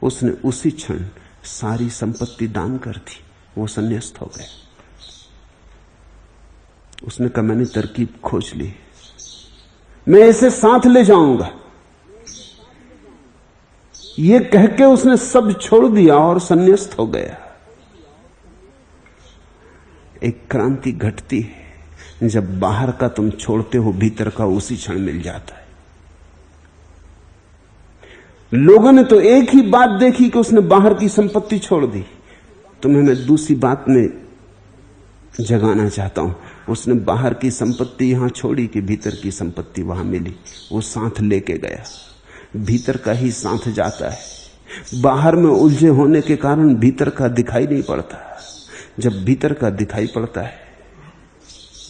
उसने उसी क्षण सारी संपत्ति दान कर दी, वो संन्यास्त हो गए। उसने कहा, मैंने तरकीब खोज ली, मैं इसे साथ ले जाऊंगा। ये कह के उसने सब छोड़ दिया और संन्यास्त हो गया। एक क्रांति घटती है जब बाहर का तुम छोड़ते हो, भीतर का उसी क्षण मिल जाता है। लोगों ने तो एक ही बात देखी कि उसने बाहर की संपत्ति छोड़ दी। तुम्हें मैं दूसरी बात में जगाना चाहता हूं। उसने बाहर की संपत्ति यहां छोड़ी कि भीतर की संपत्ति वहां मिली। वो साथ लेके गया। भीतर का ही साथ जाता है। बाहर में उलझे होने के कारण भीतर का दिखाई नहीं पड़ता। जब भीतर का दिखाई पड़ता है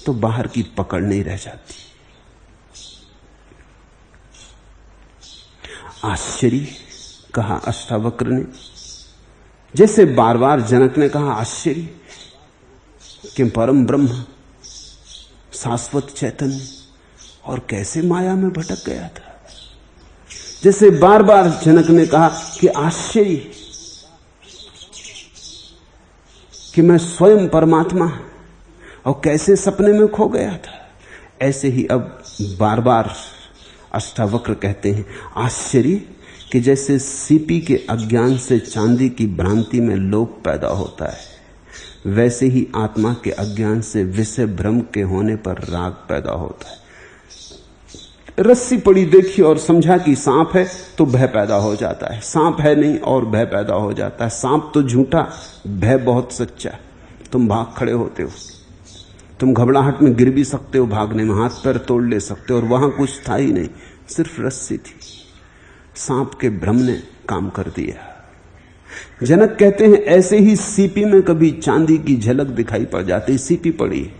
तो बाहर की पकड़ नहीं रह जाती। आश्चर्य कहा अष्टावक्र ने, जैसे बार बार जनक ने कहा आश्चर्य कि परम ब्रह्म शाश्वत चैतन्य और कैसे माया में भटक गया था। जैसे बार बार जनक ने कहा कि आश्चर्य कि मैं स्वयं परमात्मा और कैसे सपने में खो गया था। ऐसे ही अब बार बार अष्टावक्र कहते हैं आश्चर्य कि जैसे सीपी के अज्ञान से चांदी की भ्रांति में लोभ पैदा होता है, वैसे ही आत्मा के अज्ञान से विषय भ्रम के होने पर राग पैदा होता है। रस्सी पड़ी देखी और समझा कि सांप है तो भय पैदा हो जाता है। सांप है नहीं और भय पैदा हो जाता है। सांप तो झूठा, भय बहुत सच्चा। तुम भाग खड़े होते हो। तुम घबराहट में गिर भी सकते हो, भागने में हाथ पैर तोड़ ले सकते हो, और वहां कुछ था ही नहीं, सिर्फ रस्सी थी। सांप के भ्रम ने काम कर दिया। जनक कहते हैं ऐसे ही सीपी में कभी चांदी की झलक दिखाई पड़ जाती। सीपी पड़ी,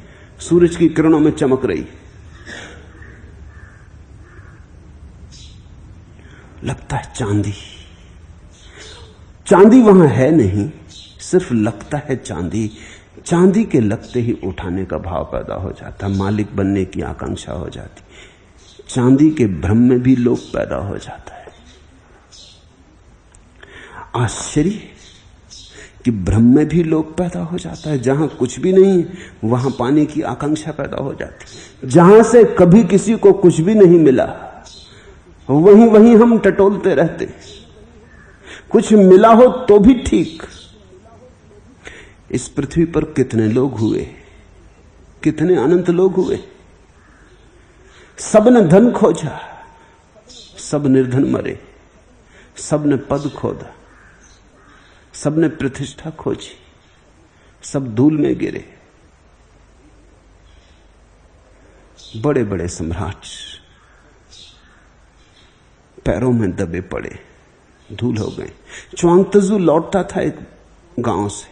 सूरज की किरणों में चमक रही, लगता है चांदी। चांदी वहां है नहीं, सिर्फ लगता है चांदी। चांदी के लगते ही उठाने का भाव पैदा हो जाता, मालिक बनने की आकांक्षा हो जाती। चांदी के भ्रम में भी लोभ पैदा हो जाता है। आश्चर्य कि भ्रम में भी लोभ पैदा हो जाता है। जहां कुछ भी नहीं वहां पाने की आकांक्षा पैदा हो जाती। जहां से कभी किसी को कुछ भी नहीं मिला वहीं वहीं हम टटोलते रहते। कुछ मिला हो तो भी ठीक। इस पृथ्वी पर कितने लोग हुए, कितने अनंत लोग हुए। सब ने धन खोजा, सब निर्धन मरे। सब ने पद खोदा, सब ने प्रतिष्ठा खोजी, सब धूल में गिरे। बड़े बड़े सम्राट पैरों में दबे पड़े, धूल हो गए। च्वांगतजू लौटता था एक गांव से,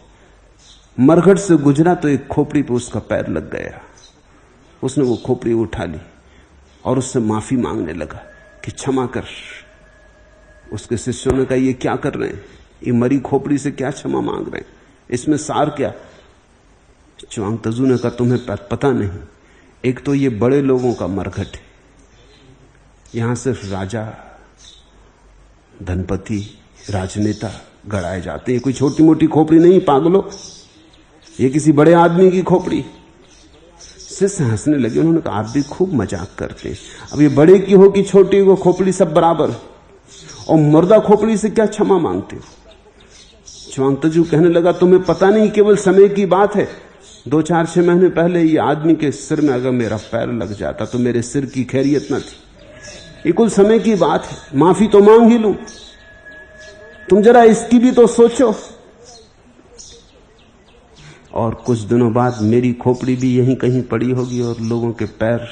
मरघट से गुजरा तो एक खोपड़ी पे उसका पैर लग गया। उसने वो खोपड़ी उठा ली और उससे माफी मांगने लगा कि क्षमा कर। उसके शिष्यों ने कहा ये क्या कर रहे हैं, ये मरी खोपड़ी से क्या क्षमा मांग रहे हैं, इसमें सार क्या। च्वांगतजू ने कहा तुम्हें पता नहीं, एक तो ये बड़े लोगों का मरघट है, यहां सिर्फ राजा, धनपति, राजनेता गड़ाए जाते हैं। कोई छोटी मोटी खोपड़ी नहीं पागलो, ये किसी बड़े आदमी की खोपड़ी। शिष्य हंसने लगे। उन्होंने कहा आप भी खूब मजाक करते हैं। अब ये बड़े की हो कि छोटी को खोपड़ी सब बराबर, और मुर्दा खोपड़ी से क्या क्षमा मांगते हो। च्वांगतजू कहने लगा तुम्हें पता नहीं, केवल समय की बात है। 2-4-6 महीने पहले ये आदमी के सिर में अगर मेरा पैर लग जाता तो मेरे सिर की खैरियत न थी। ये कुल समय की बात है, माफी तो मांग ही लूं। तुम जरा इसकी भी तो सोचो। और कुछ दिनों बाद मेरी खोपड़ी भी यहीं कहीं पड़ी होगी और लोगों के पैर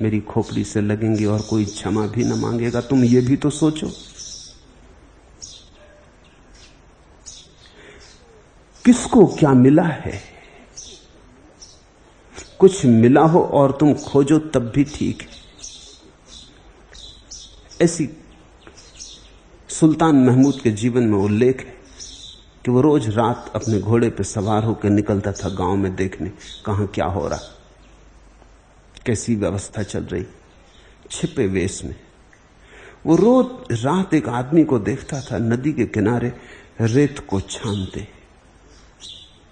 मेरी खोपड़ी से लगेंगे और कोई क्षमा भी न मांगेगा। तुम ये भी तो सोचो। किसको क्या मिला है। कुछ मिला हो और तुम खोजो तब भी ठीक है। ऐसी सुल्तान महमूद के जीवन में उल्लेख है कि वो रोज रात अपने घोड़े पर सवार होकर निकलता था गांव में देखने कहां क्या हो रहा, कैसी व्यवस्था चल रही। छिपे वेश में वो रोज रात एक आदमी को देखता था नदी के किनारे रेत को छानते।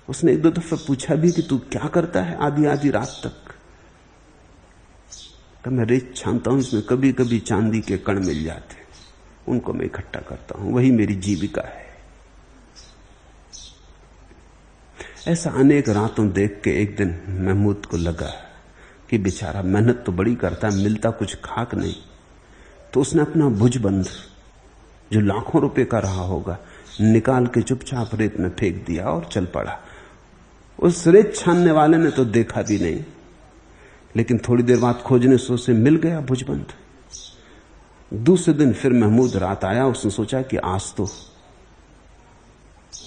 उसने 1-2 दफे पूछा भी कि तू क्या करता है आधी आधी रात तक। मैं रेत छानता हूं, इसमें कभी कभी चांदी के कण मिल जाते। उनको मैं इकट्ठा करता हूं, वही मेरी जीविका है। ऐसा अनेक रातों देख के एक दिन महमूद को लगा कि बेचारा मेहनत तो बड़ी करता है, मिलता कुछ खाक नहीं। तो उसने अपना भुजबंद जो लाखों रुपए का रहा होगा निकाल के चुपचाप रेत में फेंक दिया और चल पड़ा। उस रेत छानने वाले ने तो देखा भी नहीं, लेकिन थोड़ी देर बाद खोजने से उसे मिल गया भुजबंद। दूसरे दिन फिर महमूद रात आया। उसने सोचा कि आज तो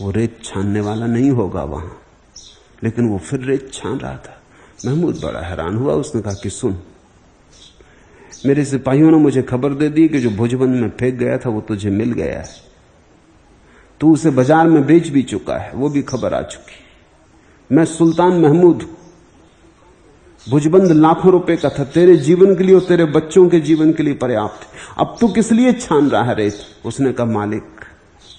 वो रेत छानने वाला नहीं होगा वहां, लेकिन वो फिर रेत छान रहा था। महमूद बड़ा हैरान हुआ। उसने कहा कि सुन, मेरे सिपाहियों ने मुझे खबर दे दी कि जो भुजबंद में फेंक गया था वो तुझे मिल गया है, तू उसे बाजार में बेच भी चुका है, वो भी खबर आ चुकी। मैं सुल्तान महमूद, भुजबंद लाखों रुपए का था, तेरे जीवन के लिए और तेरे बच्चों के जीवन के लिए पर्याप्त। अब तू किस लिए छान रहा है रेत? उसने कहा मालिक,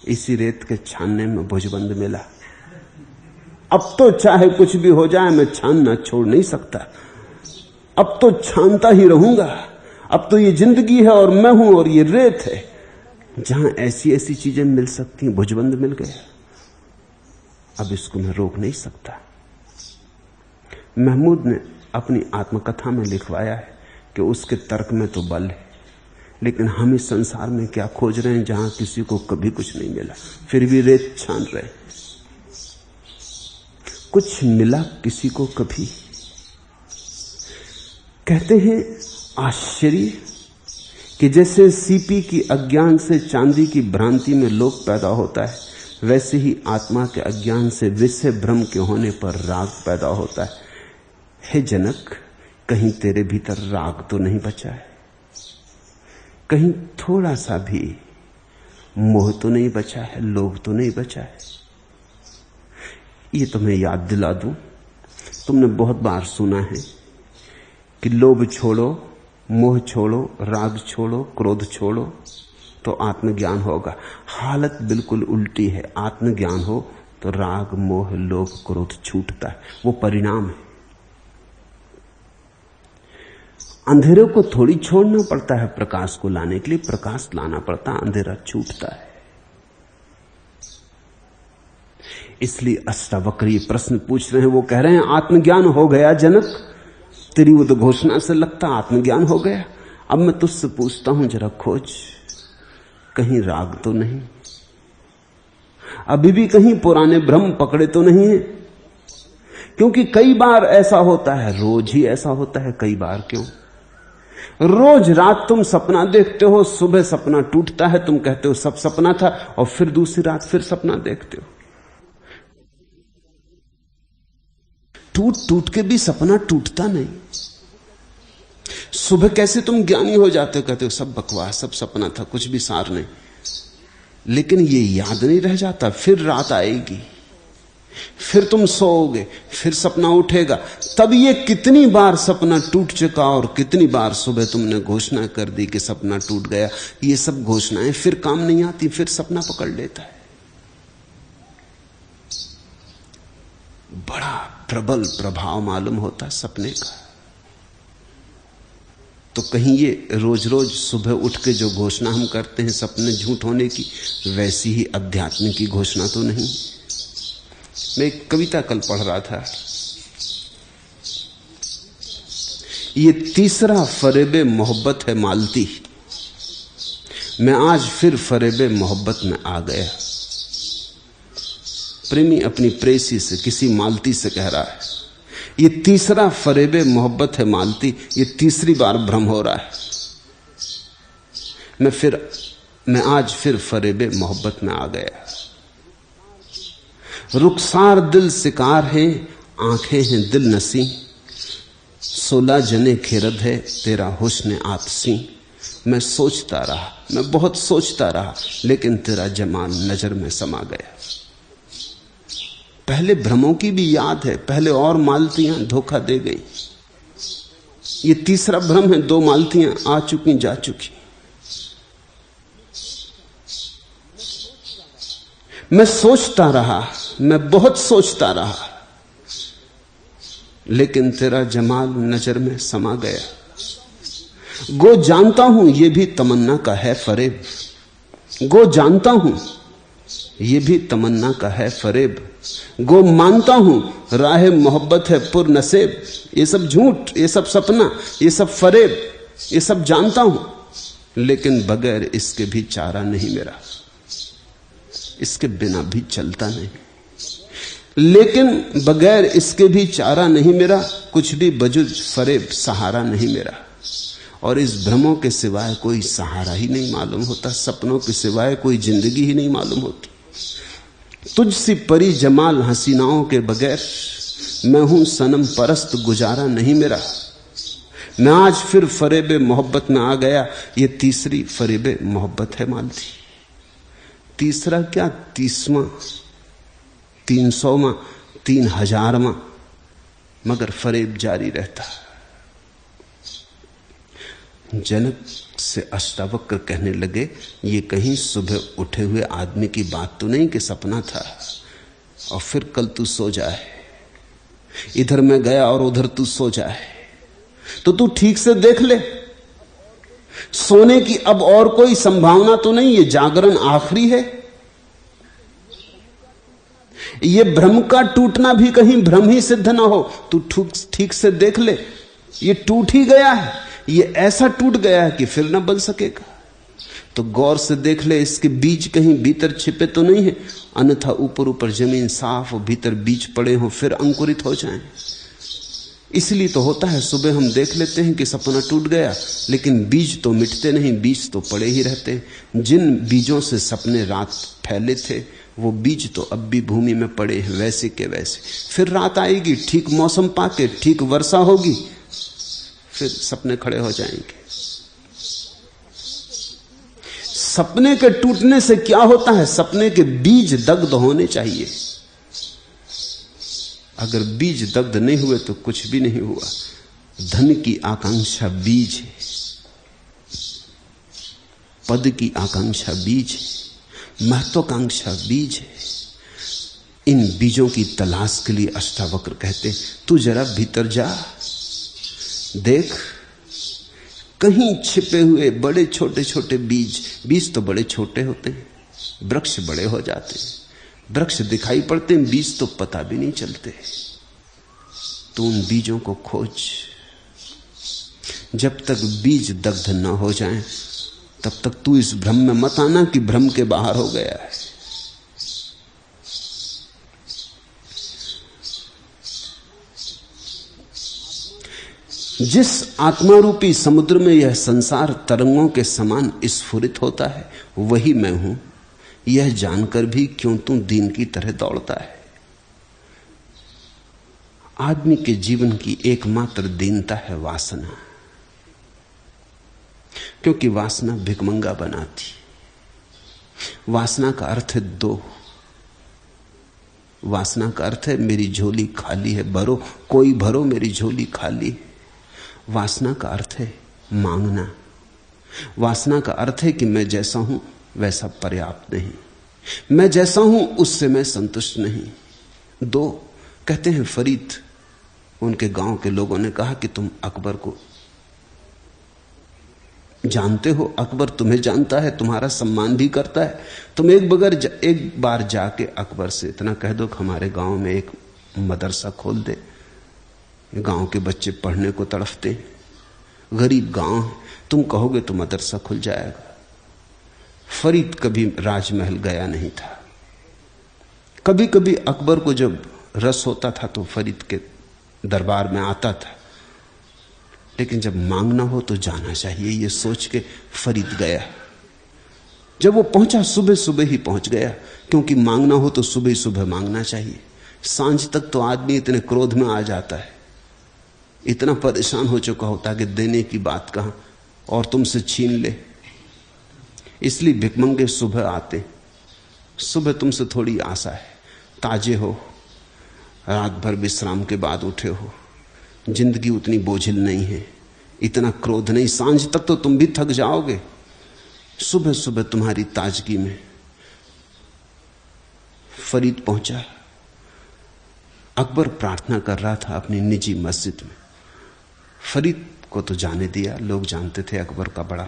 इसी रेत के छानने में भुजबंद मिला। अब तो चाहे कुछ भी हो जाए मैं छानना छोड़ नहीं सकता, अब तो छानता ही रहूंगा। अब तो ये जिंदगी है और मैं हूं और ये रेत है। जहां ऐसी ऐसी चीजें मिल सकती हैं, भुजबंद मिल गया, अब इसको मैं रोक नहीं सकता। महमूद ने अपनी आत्मकथा में लिखवाया है कि उसके तर्क में तो बल है, लेकिन हम इस संसार में क्या खोज रहे हैं जहां किसी को कभी कुछ नहीं मिला, फिर भी रेत छान रहे। कुछ मिला किसी को कभी? कहते हैं आश्चर्य कि जैसे सीपी की अज्ञान से चांदी की भ्रांति में लोभ पैदा होता है, वैसे ही आत्मा के अज्ञान से विषय भ्रम के होने पर राग पैदा होता है। हे जनक, कहीं तेरे भीतर राग तो नहीं बचा है? कहीं थोड़ा सा भी मोह तो नहीं बचा है, लोभ तो नहीं बचा है? ये तुम्हें याद दिला दूं, तुमने बहुत बार सुना है कि लोभ छोड़ो, मोह छोड़ो, राग छोड़ो, क्रोध छोड़ो तो आत्मज्ञान होगा। हालत बिल्कुल उल्टी है। आत्मज्ञान हो तो राग, मोह, लोभ, क्रोध छूटता है, वो परिणाम है। अंधेरे को थोड़ी छोड़ना पड़ता है प्रकाश को लाने के लिए, प्रकाश लाना पड़ता है, अंधेरा छूटता है। इसलिए अष्टावक्री प्रश्न पूछ रहे हैं। वो कह रहे हैं आत्मज्ञान हो गया जनक, तेरी वो तो घोषणा से लगता आत्मज्ञान हो गया। अब मैं तुझसे पूछता हूं, जरा खोज, कहीं राग तो नहीं? अभी भी कहीं पुराने भ्रम पकड़े तो नहीं है? क्योंकि कई बार ऐसा होता है, रोज ही ऐसा होता है। कई बार क्यों? रोज रात तुम सपना देखते हो, सुबह सपना टूटता है, तुम कहते हो सब सपना था, और फिर दूसरी रात फिर सपना देखते हो। टूट टूट के भी सपना टूटता नहीं। सुबह कैसे तुम ज्ञानी हो जाते हो, कहते हो सब बकवास, सब सपना था, कुछ भी सार नहीं। लेकिन ये याद नहीं रह जाता। फिर रात आएगी, फिर तुम सोओगे, फिर सपना उठेगा। तब ये कितनी बार सपना टूट चुका और कितनी बार सुबह तुमने घोषणा कर दी कि सपना टूट गया। ये सब घोषणाएं फिर काम नहीं आती, फिर सपना पकड़ लेता है। बड़ा प्रबल प्रभाव मालूम होता सपने का। तो कहीं ये रोज रोज सुबह उठ के जो घोषणा हम करते हैं सपने झूठ होने की, वैसी ही अध्यात्म की घोषणा तो नहीं। मैं एक कविता कल पढ़ रहा था। ये तीसरा फरेबे मोहब्बत है मालती, मैं आज फिर फरेबे मोहब्बत में आ गया। प्रेमी अपनी प्रेसी से, किसी मालती से कह रहा है, ये तीसरा फरेबे मोहब्बत है मालती, ये तीसरी बार भ्रम हो रहा है। मैं आज फिर फरेबे मोहब्बत में आ गया। रुखसार दिल शिकार है, आंखें हैं दिल नसी, 16 जने खेरद है तेरा हुस्न आतसी। मैं सोचता रहा, मैं बहुत सोचता रहा, लेकिन तेरा जमाल नजर में समा गया। पहले भ्रमों की भी याद है, पहले और मालतियां धोखा दे गई। ये तीसरा भ्रम है, 2 मालतियां आ चुकी जा चुकी। मैं सोचता रहा, मैं बहुत सोचता रहा, लेकिन तेरा जमाल नजर में समा गया। गो जानता हूं ये भी तमन्ना का है फरेब, गो जानता हूं ये भी तमन्ना का है फरेब, गो मानता हूं राह मोहब्बत है पुर नसेब। ये सब झूठ, ये सब सपना, ये सब फरेब, ये सब जानता हूं, लेकिन बगैर इसके भी चारा नहीं मेरा, इसके बिना भी चलता नहीं। लेकिन बगैर इसके भी चारा नहीं मेरा, कुछ भी बजुज फरेब सहारा नहीं मेरा। और इस भ्रमों के सिवाय कोई सहारा ही नहीं मालूम होता, सपनों के सिवाय कोई जिंदगी ही नहीं मालूम होती। तुझसी परी जमाल हसीनाओं के बगैर मैं हूं सनम परस्त गुजारा नहीं मेरा। मैं आज फिर फरेबे मोहब्बत में आ गया, ये तीसरी फरेबे मोहब्बत है मालती। तीसरा क्या, 30वां, 300वां, 3000वां, मगर फरेब जारी रहता। जनक से अष्टावक्र कहने लगे, ये कहीं सुबह उठे हुए आदमी की बात तो नहीं कि सपना था और फिर कल तू सो जाए, इधर मैं गया और उधर तू सो जाए। तो तू ठीक से देख ले, सोने की अब और कोई संभावना तो नहीं, ये जागरण आखिरी है। ये भ्रम का टूटना भी कहीं भ्रम ही सिद्ध ना हो, तू ठीक से देख ले, ये टूट ही गया है, ये ऐसा टूट गया है कि फिर ना बन सकेगा। तो गौर से देख ले, इसके बीज कहीं भीतर छिपे तो नहीं है, अन्यथा ऊपर ऊपर जमीन साफ और भीतर बीज पड़े हो फिर अंकुरित हो जाएं। इसलिए तो होता है, सुबह हम देख लेते हैं कि सपना टूट गया, लेकिन बीज तो मिटते नहीं, बीज तो पड़े ही रहते हैं। जिन बीजों से सपने रात फैले थे वो बीज तो अब भी भूमि में पड़े हैं वैसे के वैसे। फिर रात आएगी, ठीक मौसम पाके, ठीक वर्षा होगी, फिर सपने खड़े हो जाएंगे। सपने के टूटने से क्या होता है, सपने के बीज दग्ध होने चाहिए। अगर बीज दग्ध नहीं हुए तो कुछ भी नहीं हुआ। धन की आकांक्षा बीज है, पद की आकांक्षा बीज है, महत्वाकांक्षा बीज है। इन बीजों की तलाश के लिए अष्टावक्र कहते, तू जरा भीतर जा, देख कहीं छिपे हुए बड़े छोटे छोटे बीज। बीज तो बड़े छोटे होते हैं, वृक्ष बड़े हो जाते हैं, वृक्ष दिखाई पड़ते हैं, बीज तो पता भी नहीं चलते। तो उन बीजों को खोज। जब तक बीज दग्ध न हो जाएं, तब तक तू इस भ्रम में मत आना कि भ्रम के बाहर हो गया है। जिस आत्मा रूपी समुद्र में यह संसार तरंगों के समान स्फुरित होता है, वही मैं हूं, यह जानकर भी क्यों तू दीन की तरह दौड़ता है। आदमी के जीवन की एकमात्र दीनता है वासना, क्योंकि वासना भिकमंगा बनाती। वासना का अर्थ है दो, वासना का अर्थ है मेरी झोली खाली है, भरो, कोई भरो, मेरी झोली खाली है। वासना का अर्थ है मांगना। वासना का अर्थ है कि मैं जैसा हूं वैसा पर्याप्त नहीं, मैं जैसा हूं उससे मैं संतुष्ट नहीं। दो कहते हैं फरीद, उनके गांव के लोगों ने कहा कि तुम अकबर को जानते हो, अकबर तुम्हें जानता है, तुम्हारा सम्मान भी करता है। तुम एक बार जाके अकबर से इतना कह दो कि हमारे गांव में एक मदरसा खोल दे, गांव के बच्चे पढ़ने को तड़फते, गरीब गांव है, तुम कहोगे तो मदरसा खुल जाएगा। फरीद कभी राजमहल गया नहीं था। कभी कभी अकबर को जब रस होता था तो फरीद के दरबार में आता था, लेकिन जब मांगना हो तो जाना चाहिए, ये सोच के फरीद गया। जब वो पहुंचा सुबह सुबह ही पहुंच गया, क्योंकि मांगना हो तो सुबह सुबह मांगना चाहिए। सांझ तक तो आदमी इतने क्रोध में आ जाता है, इतना परेशान हो चुका होता है कि देने की बात कहां और तुमसे छीन ले। इसलिए भिकमंगे सुबह आते, सुबह तुमसे थोड़ी आशा है, ताजे हो, रात भर विश्राम के बाद उठे हो, जिंदगी उतनी बोझिल नहीं है, इतना क्रोध नहीं, सांझ तक तो तुम भी थक जाओगे। सुबह सुबह तुम्हारी ताजगी में फरीद पहुंचा। अकबर प्रार्थना कर रहा था अपनी निजी मस्जिद में। फरीद को तो जाने दिया, लोग जानते थे अकबर का बड़ा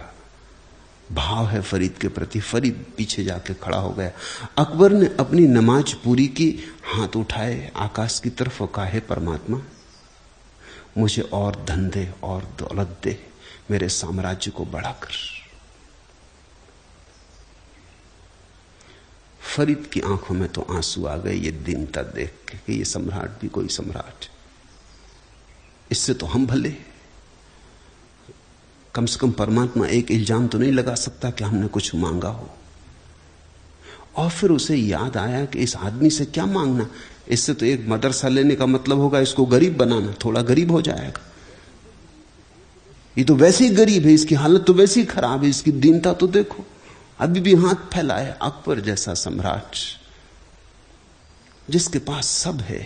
भाव है फरीद के प्रति। फरीद पीछे जाके खड़ा हो गया। अकबर ने अपनी नमाज पूरी की, हाथ उठाए आकाश की तरफ और कहा, हे परमात्मा, मुझे और धन दे और दौलत दे, मेरे साम्राज्य को बढ़ाकर। फरीद की आंखों में तो आंसू आ गए ये दीनता देख के कि ये सम्राट भी कोई सम्राट, इससे तो हम भले। कम से कम परमात्मा एक इल्जाम तो नहीं लगा सकता कि हमने कुछ मांगा हो। और फिर उसे याद आया कि इस आदमी से क्या मांगना, इससे तो एक मदरसा लेने का मतलब होगा इसको गरीब बनाना, थोड़ा गरीब हो जाएगा। ये तो वैसे ही गरीब है, इसकी हालत तो वैसे ही खराब है, इसकी दीनता तो देखो, अभी भी हाथ फैलाए। अकबर जैसा सम्राट जिसके पास सब है,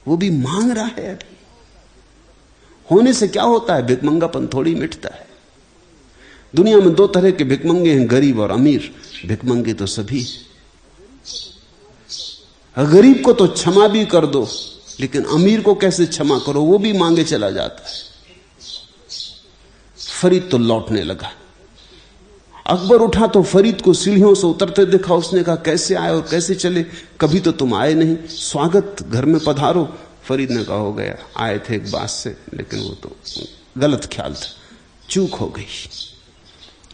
वो भी मांग रहा है। अभी होने से क्या होता है, भिकमंगापन थोड़ी मिटता है। दुनिया में दो तरह के भिकमंगे हैं, गरीब और अमीर। भिकमंगे तो सभी, गरीब को तो क्षमा भी कर दो, लेकिन अमीर को कैसे क्षमा करो, वो भी मांगे चला जाता है। फरीद तो लौटने लगा। अकबर उठा तो फरीद को सीढ़ियों से उतरते देखा। उसने कहा, कैसे आए और कैसे चले, कभी तो तुम आए नहीं, स्वागत, घर में पधारो। फरीद ने कहा, हो गया, आए थे एक बात से, लेकिन वो तो गलत ख्याल था, चूक हो गई,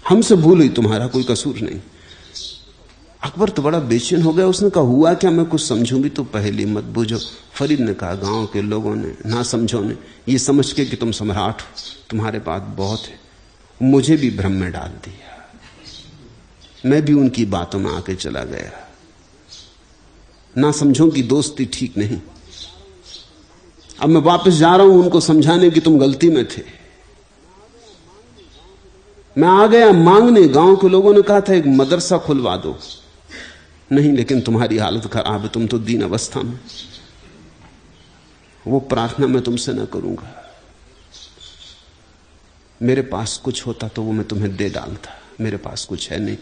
हमसे भूल हुई, तुम्हारा कोई कसूर नहीं। अकबर तो बड़ा बेचैन हो गया। उसने कहा, हुआ क्या, मैं कुछ समझूं भी तो पहले मत बूझो। फरीद ने कहा, गांव के लोगों ने, ना समझो ने, ये समझ के कि तुम सम्राट हो, तुम्हारे पास बहुत है, मुझे भी भ्रम में डाल दिया। मैं भी उनकी बातों में आके चला गया। ना समझो की दोस्ती ठीक नहीं। अब मैं वापस जा रहा हूं उनको समझाने की तुम गलती में थे। मैं आ गया मांगने, गांव के लोगों ने कहा था एक मदरसा खुलवा दो, नहीं, लेकिन तुम्हारी हालत खराब है, तुम तो दीन अवस्था में, वो प्रार्थना मैं तुमसे न करूंगा। मेरे पास कुछ होता तो वो मैं तुम्हें दे डालता, मेरे पास कुछ है नहीं।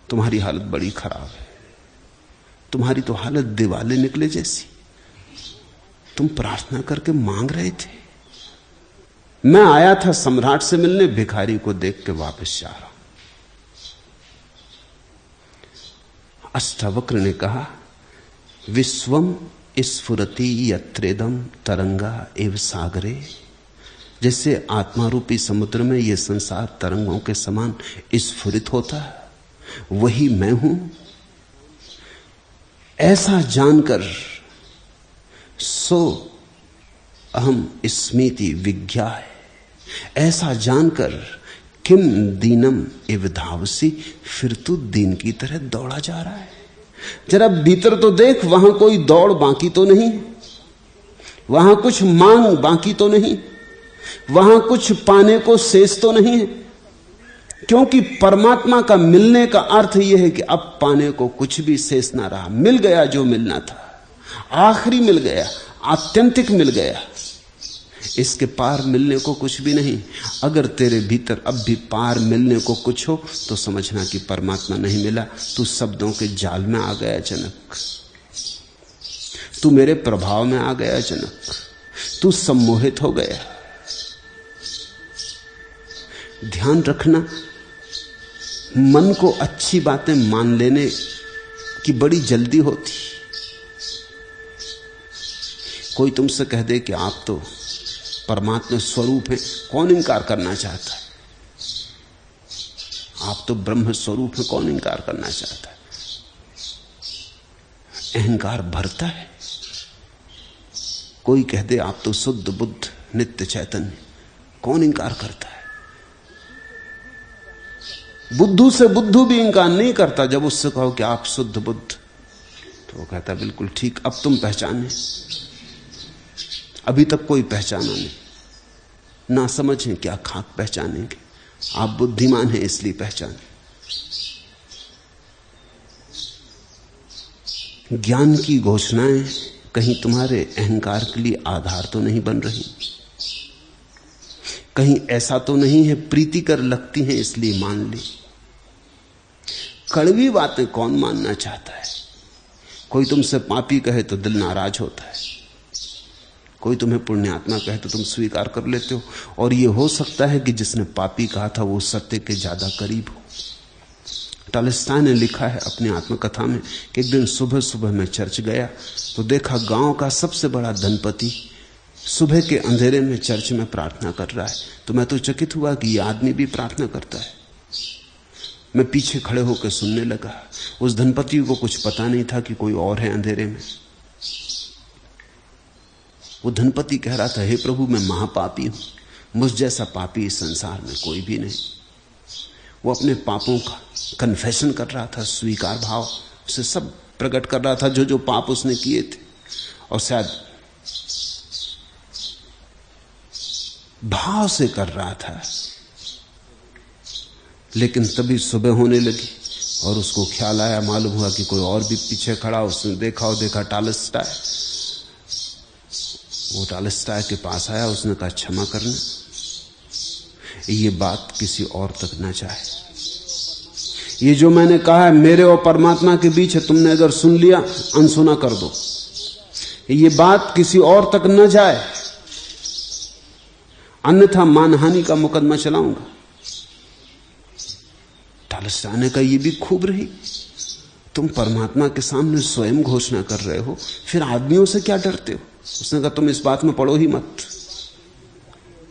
तुम्हारी हालत बड़ी खराब है, तुम्हारी तो हालत दिवाले निकले जैसी। तुम प्रार्थना करके मांग रहे थे, मैं आया था सम्राट से मिलने, भिखारी को देख के वापस जा रहा हूं। अष्टावक्र ने कहा, विश्वम स्फुरति यत्रेदम तरंगा एव सागरे। जैसे आत्मा रूपी समुद्र में यह संसार तरंगों के समान स्फुरित होता है, वही मैं हूं। ऐसा जानकर सो अहम स्मृति विज्ञाय, ऐसा जानकर किम दीनम इव धावसी, फिर तू दीन की तरह दौड़ा जा रहा है। जरा भीतर तो देख, वहां कोई दौड़ बाकी तो नहीं, वहां कुछ मांग बाकी तो नहीं, वहां कुछ पाने को शेष तो नहीं है। क्योंकि परमात्मा का मिलने का अर्थ यह है कि अब पाने को कुछ भी शेष ना रहा, मिल गया जो मिलना था, आखिरी मिल गया, आत्यंतिक मिल गया, इसके पार मिलने को कुछ भी नहीं। अगर तेरे भीतर अब भी पार मिलने को कुछ हो तो समझना कि परमात्मा नहीं मिला, तू शब्दों के जाल में आ गया जनक, तू मेरे प्रभाव में आ गया जनक, तू सम्मोहित हो गया। ध्यान रखना, मन को अच्छी बातें मान लेने की बड़ी जल्दी होती। कोई तुमसे कह दे कि आप तो परमात्मा स्वरूप है, कौन इनकार करना चाहता है? आप तो ब्रह्म स्वरूप है, कौन इनकार करना चाहता है? अहंकार भरता है। कोई कह दे आप तो शुद्ध बुद्ध नित्य चैतन्य, कौन इनकार करता है? बुद्धू से बुद्धू भी इनकार नहीं करता। जब उससे कहो कि आप शुद्ध बुद्ध, तो वो कहता बिल्कुल ठीक, अब तुम पहचाने, अभी तक कोई पहचाना नहीं, ना समझें क्या खाक पहचानेंगे, आप बुद्धिमान हैं इसलिए पहचाने। ज्ञान की घोषणाएं कहीं तुम्हारे अहंकार के लिए आधार तो नहीं बन रही, कहीं ऐसा तो नहीं है प्रीतिकर लगती हैं इसलिए मान ली। कड़वी बातें कौन मानना चाहता है? कोई तुमसे पापी कहे तो दिल नाराज होता है, कोई तुम्हें पुण्यात्मा कहे तो तुम स्वीकार कर लेते हो, और ये हो सकता है कि जिसने पापी कहा था वो सत्य के ज्यादा करीब हो। टॉलस्टॉय ने लिखा है अपनी आत्मकथा में कि एक दिन सुबह सुबह मैं चर्च गया तो देखा गांव का सबसे बड़ा धनपति सुबह के अंधेरे में चर्च में प्रार्थना कर रहा है। तो मैं तो चकित हुआ कि यह आदमी भी प्रार्थना करता है। मैं पीछे खड़े होकर सुनने लगा। उस धनपति को कुछ पता नहीं था कि कोई और है अंधेरे में। वो धनपति कह रहा था, हे प्रभु, मैं महापापी हूं, मुझ जैसा पापी इस संसार में कोई भी नहीं। वो अपने पापों का कन्फेशन कर रहा था, स्वीकार भाव से सब प्रकट कर रहा था जो जो पाप उसने किए थे, और शायद भाव से कर रहा था। लेकिन तभी सुबह होने लगी और उसको ख्याल आया, मालूम हुआ कि कोई और भी पीछे खड़ा। उसने देखा और देखा टॉलस्टॉय। वो टॉलस्टॉय के पास आया, उसने कहा, क्षमा करना, ये बात किसी और तक ना जाए। ये जो मैंने कहा है मेरे और परमात्मा के बीच है, तुमने अगर सुन लिया अनसुना कर दो। ये बात किसी और तक न जाए, अन्यथा मानहानि का मुकदमा चलाऊंगा। टॉलस्टॉय ने कहा, ये भी खूब रही, तुम परमात्मा के सामने स्वयं घोषणा कर रहे हो, फिर आदमियों से क्या डरते हो? उसने कहा, तुम इस बात में पड़ो ही मत।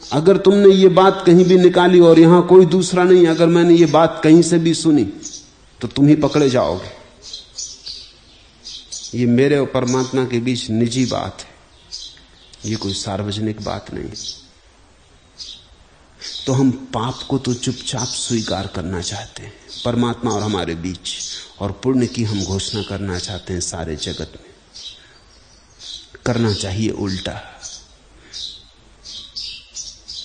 अगर तुमने ये बात कहीं भी निकाली और यहां कोई दूसरा नहीं, अगर मैंने ये बात कहीं से भी सुनी तो तुम ही पकड़े जाओगे। ये मेरे और परमात्मा के बीच निजी बात है, ये कोई सार्वजनिक बात नहीं। तो हम पाप को तो चुपचाप स्वीकार करना चाहते हैं परमात्मा और हमारे बीच, और पुण्य की हम घोषणा करना चाहते हैं सारे जगत में। करना चाहिए उल्टा।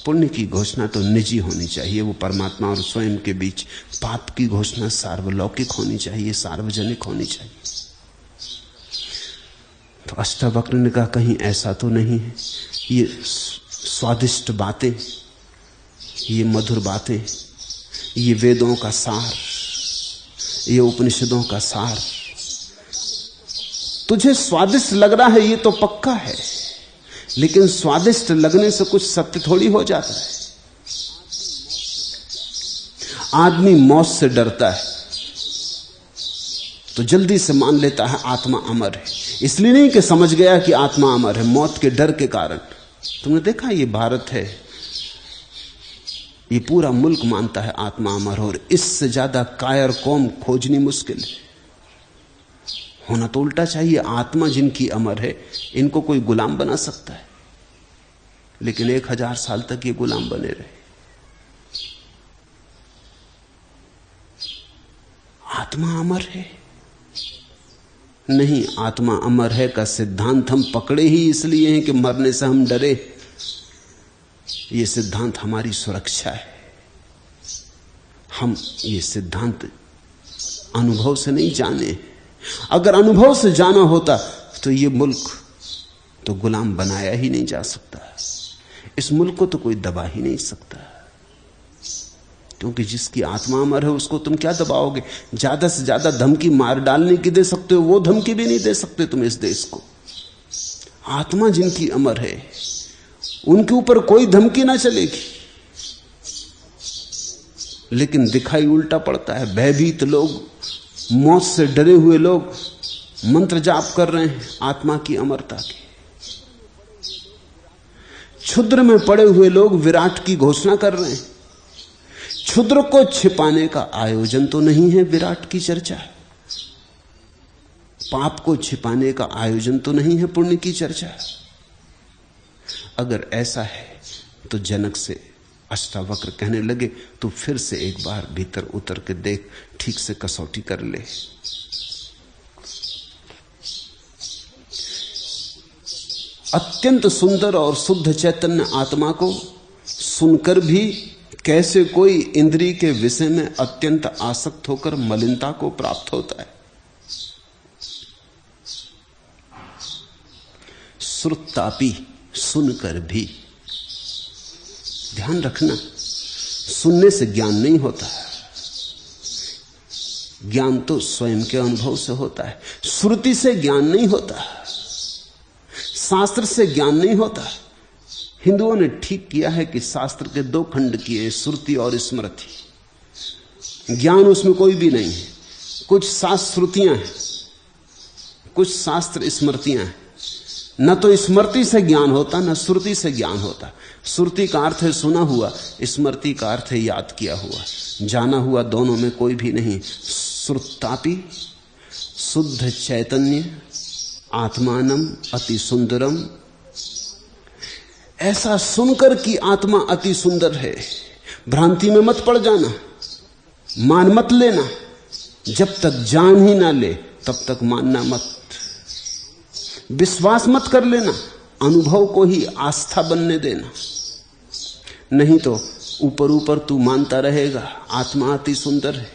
पुण्य की घोषणा तो निजी होनी चाहिए, वो परमात्मा और स्वयं के बीच। पाप की घोषणा सार्वलौकिक होनी चाहिए, सार्वजनिक होनी चाहिए। तो अष्टावक्र ने कहा, कहीं ऐसा तो नहीं है। ये स्वादिष्ट बातें, ये मधुर बातें, ये वेदों का सार, ये उपनिषदों का सार, तुझे स्वादिष्ट लग रहा है, ये तो पक्का है। लेकिन स्वादिष्ट लगने से कुछ सत्य थोड़ी हो जाता है। आदमी मौत से डरता है तो जल्दी से मान लेता है आत्मा अमर है, इसलिए नहीं कि समझ गया कि आत्मा अमर है, मौत के डर के कारण। तुमने देखा, ये भारत है, ये पूरा मुल्क मानता है आत्मा अमर, और इससे ज्यादा कायर कौम खोजनी मुश्किल है। होना तो उल्टा चाहिए, आत्मा जिनकी अमर है इनको कोई गुलाम बना सकता है, लेकिन 1000 साल तक ये गुलाम बने रहे। आत्मा अमर है नहीं, आत्मा अमर है का सिद्धांत हम पकड़े ही इसलिए हैं कि मरने से हम डरे। ये सिद्धांत हमारी सुरक्षा है। हम ये सिद्धांत अनुभव से नहीं जाने। अगर अनुभव से जाना होता तो ये मुल्क तो गुलाम बनाया ही नहीं जा सकता। इस मुल्क को तो कोई दबा ही नहीं सकता, क्योंकि जिसकी आत्मा अमर है उसको तुम क्या दबाओगे? ज्यादा से ज्यादा धमकी मार डालने की दे सकते हो, वो धमकी भी नहीं दे सकते तुम इस देश को। आत्मा जिनकी अमर है उनके ऊपर कोई धमकी ना चलेगी। लेकिन दिखाई उल्टा पड़ता है। भयभीत लोग, मौत से डरे हुए लोग मंत्र जाप कर रहे हैं आत्मा की अमरता के। क्षुद्र में पड़े हुए लोग विराट की घोषणा कर रहे हैं। क्षुद्र को छिपाने का आयोजन तो नहीं है विराट की चर्चा। पाप को छिपाने का आयोजन तो नहीं है पुण्य की चर्चा। अगर ऐसा है तो जनक से अष्टावक्र कहने लगे, तू फिर से एक बार भीतर उतर के देख, ठीक से कसौटी कर ले। अत्यंत सुंदर और शुद्ध चैतन्य आत्मा को सुनकर भी कैसे कोई इंद्रिय के विषय में अत्यंत आसक्त होकर मलिनता को प्राप्त होता है। श्रुतापि, सुनकर भी। ध्यान रखना, सुनने से ज्ञान नहीं होता, ज्ञान तो स्वयं के अनुभव से होता है। श्रुति से ज्ञान नहीं होता, शास्त्र से ज्ञान नहीं होता। हिंदुओं ने ठीक किया है कि शास्त्र के दो खंड किए, श्रुति और स्मृति। ज्ञान उसमें कोई भी नहीं है। कुछ शास्त्र श्रुतियां हैं, कुछ शास्त्र स्मृतियां हैं। न तो स्मृति से ज्ञान होता, न श्रुति से ज्ञान होता। श्रुति का अर्थ है सुना हुआ, स्मृति का अर्थ है याद किया हुआ, जाना हुआ। दोनों में कोई भी नहीं। श्रुतापि शुद्ध चैतन्य आत्मानम अति सुंदरम। ऐसा सुनकर कि आत्मा अति सुंदर है, भ्रांति में मत पड़ जाना, मान मत लेना। जब तक जान ही ना ले तब तक मानना मत, विश्वास मत कर लेना, अनुभव को ही आस्था बनने देना। नहीं तो ऊपर ऊपर तू मानता रहेगा आत्मा अति सुंदर है,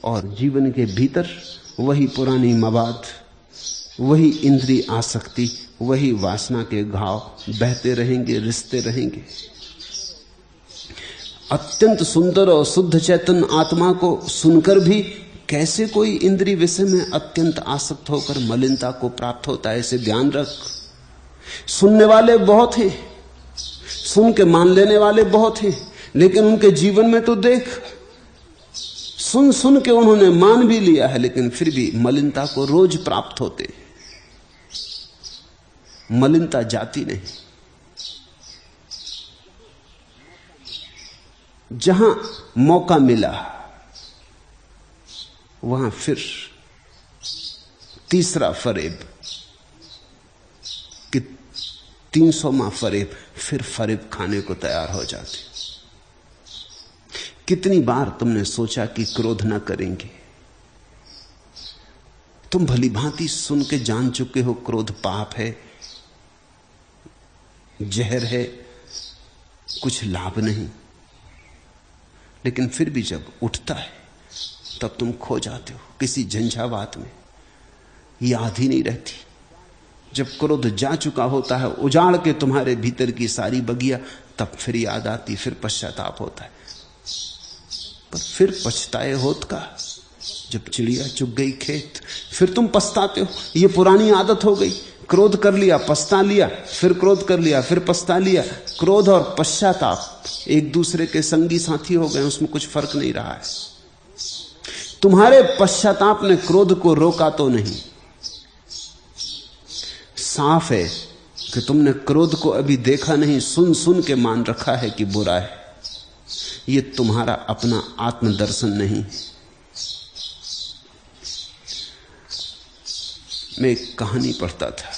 और जीवन के भीतर वही पुरानी मवाद, वही इंद्रिय आसक्ति, वही वासना के घाव बहते रहेंगे, रिश्ते रहेंगे। अत्यंत सुंदर और शुद्ध चैतन्य आत्मा को सुनकर भी कैसे कोई इंद्रिय विषय में अत्यंत आसक्त होकर मलिनता को प्राप्त होता है, इसे ध्यान रख। सुनने वाले बहुत हैं, सुन के मान लेने वाले बहुत हैं, लेकिन उनके जीवन में तो देख, सुन सुन के उन्होंने मान भी लिया है, लेकिन फिर भी मलिनता को रोज प्राप्त होते। मलिनता जाती नहीं। जहां मौका मिला वहां फिर तीसरा फरेब कि 300वां फरेब, फिर फरेब खाने को तैयार हो जाते। कितनी बार तुमने सोचा कि क्रोध ना करेंगे? तुम भली भांति सुन के जान चुके हो क्रोध पाप है, जहर है, कुछ लाभ नहीं, लेकिन फिर भी जब उठता है तब तुम खो जाते हो किसी झंझावात में, याद ही नहीं रहती। जब क्रोध जा चुका होता है, उजाड़ के तुम्हारे भीतर की सारी बगिया, तब फिर याद आती, फिर पश्चाताप होता है। पर फिर पछताए होत का, जब चिड़िया चुग गई खेत, फिर तुम पछताते हो। ये पुरानी आदत हो गई, क्रोध कर लिया, पछता लिया, फिर क्रोध कर लिया, फिर पछता लिया। क्रोध और पश्चाताप एक दूसरे के संगी साथी हो गए, उसमें कुछ फर्क नहीं रहा है। तुम्हारे पश्चाताप ने क्रोध को रोका तो नहीं। साफ है कि तुमने क्रोध को अभी देखा नहीं, सुन सुन के मान रखा है कि बुरा है। यह तुम्हारा अपना आत्मदर्शन नहीं। मैं एक कहानी पढ़ता था,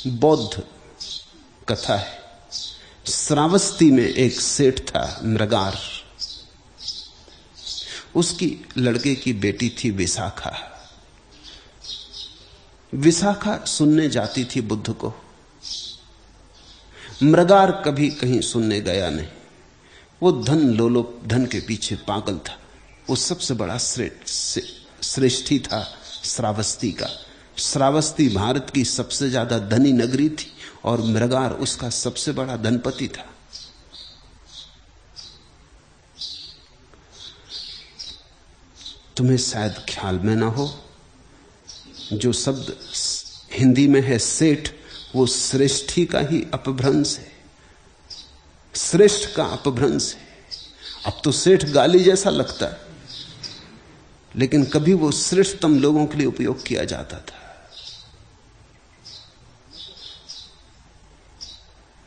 बौद्ध कथा है। श्रावस्ती में एक सेठ था, मृगार। उसकी लड़के की बेटी थी विशाखा। विशाखा सुनने जाती थी बुद्ध को। मृगार कभी कहीं सुनने गया नहीं। वो धन लोलुप, धन के पीछे पागल था। वो सबसे बड़ा श्रेष्ठी था श्रावस्ती का। श्रावस्ती भारत की सबसे ज्यादा धनी नगरी थी और मृगार उसका सबसे बड़ा धनपति था। तुम्हें शायद ख्याल में ना हो, जो शब्द हिंदी में है सेठ, वो श्रेष्ठी का ही अपभ्रंश है, श्रेष्ठ का अपभ्रंश है। अब तो सेठ गाली जैसा लगता है, लेकिन कभी वो श्रेष्ठतम लोगों के लिए उपयोग किया जाता था।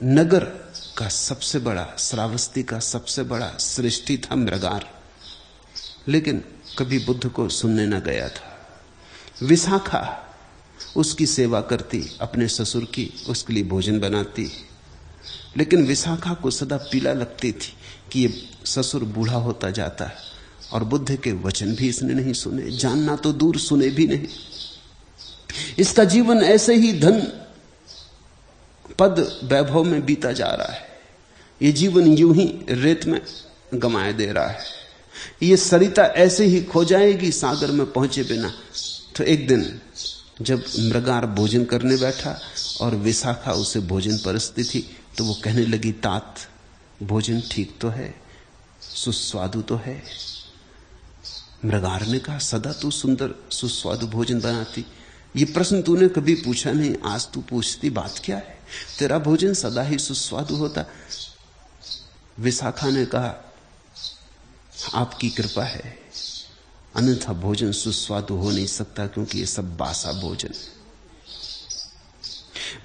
नगर का सबसे बड़ा, श्रावस्ती का सबसे बड़ा श्रेष्ठी था मृगार, लेकिन कभी बुद्ध को सुनने न गया था। विशाखा उसकी सेवा करती, अपने ससुर की, उसके लिए भोजन बनाती, लेकिन विशाखा को सदा पीड़ा लगती थी कि ये ससुर बूढ़ा होता जाता है और बुद्ध के वचन भी इसने नहीं सुने, जानना तो दूर सुने भी नहीं। इसका जीवन ऐसे ही धन पद वैभव में बीता जा रहा है। ये जीवन यूं ही रेत में गंवाए दे रहा है। ये सरिता ऐसे ही खो जाएगी सागर में पहुंचे बिना। तो एक दिन जब मृगार भोजन करने बैठा और विशाखा उसे भोजन परसती थी, तो वो कहने लगी, तात भोजन ठीक तो है, सुस्वादु तो है। मृगार ने कहा, सदा तू सुंदर सुस्वादु भोजन बनाती, ये प्रश्न तूने कभी पूछा नहीं, आज तू पूछती बात क्या है? तेरा भोजन सदा ही सुस्वादु होता। विशाखा ने कहा, आपकी कृपा है, अन्यथा भोजन सुस्वादु हो नहीं सकता, क्योंकि ये सब बासा भोजन।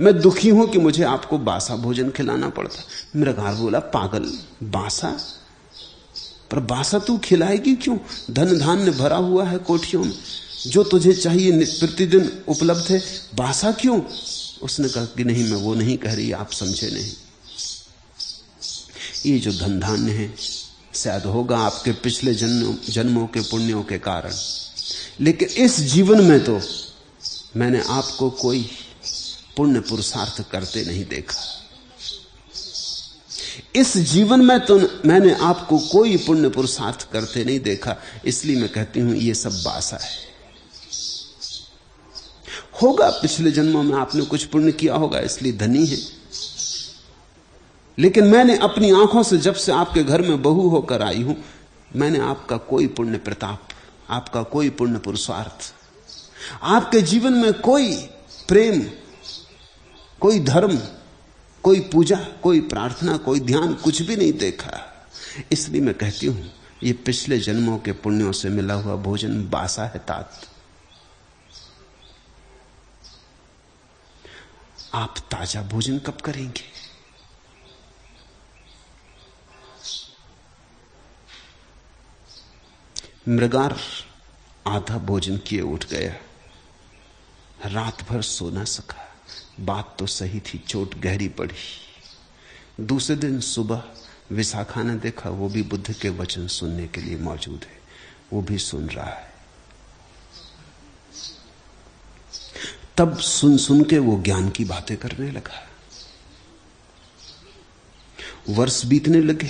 मैं दुखी हूं कि मुझे आपको बासा भोजन खिलाना पड़ता। मृगार बोला, पागल, बासा? पर बासा तू खिलाएगी क्यों? धन धान्य भरा हुआ है कोठियों में, जो तुझे चाहिए प्रतिदिन उपलब्ध है, बासा क्यों? उसने कहा कि नहीं, मैं वो नहीं कह रही, आप समझे नहीं। ये जो धन धान्य है शायद होगा आपके पिछले जन्मों के पुण्यों के कारण, लेकिन इस जीवन में तो मैंने आपको कोई पुण्य पुरुषार्थ करते नहीं देखा। इस जीवन में तो मैंने आपको कोई पुण्य पुरुषार्थ करते नहीं देखा, इसलिए मैं कहती हूं ये सब बासा है। होगा पिछले जन्मों में आपने कुछ पुण्य किया होगा, इसलिए धनी है, लेकिन मैंने अपनी आंखों से जब से आपके घर में बहू होकर आई हूं, मैंने आपका कोई पुण्य प्रताप, आपका कोई पुण्य पुरुषार्थ, आपके जीवन में कोई प्रेम, कोई धर्म, कोई पूजा, कोई प्रार्थना, कोई ध्यान, कुछ भी नहीं देखा। इसलिए मैं कहती हूं ये पिछले जन्मों के पुण्यों से मिला हुआ भोजन बासा है। तात, आप ताजा भोजन कब करेंगे? मृगार आधा भोजन किए उठ गया, रात भर सो ना सका। बात तो सही थी, चोट गहरी पड़ी। दूसरे दिन सुबह विशाखा ने देखा वो भी बुद्ध के वचन सुनने के लिए मौजूद है, वो भी सुन रहा है। तब सुन सुन के वो ज्ञान की बातें करने लगा। वर्ष बीतने लगे,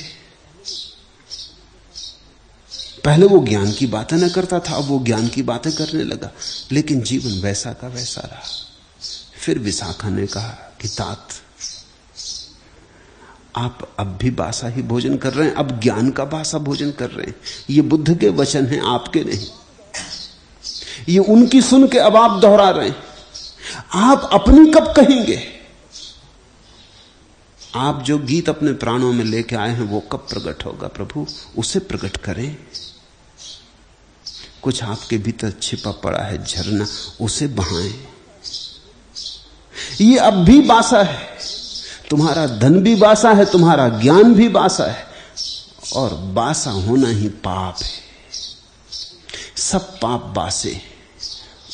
पहले वो ज्ञान की बातें न करता था, अब वो ज्ञान की बातें करने लगा, लेकिन जीवन वैसा का वैसा रहा। फिर विशाखा ने कहा कि तात, आप अब भी बासा ही भोजन कर रहे हैं, अब ज्ञान का बासा भोजन कर रहे हैं। ये बुद्ध के वचन हैं, आपके नहीं। ये उनकी सुन के अब आप दोहरा रहे हैं। आप अपनी कब कहेंगे? आप जो गीत अपने प्राणों में लेके आए हैं वो कब प्रकट होगा? प्रभु उसे प्रकट करें। कुछ आपके भीतर छिपा पड़ा है झरना, उसे बहाएं। ये अब भी बासा है, तुम्हारा धन भी बासा है, तुम्हारा ज्ञान भी बासा है, और बासा होना ही पाप है। सब पाप बासे,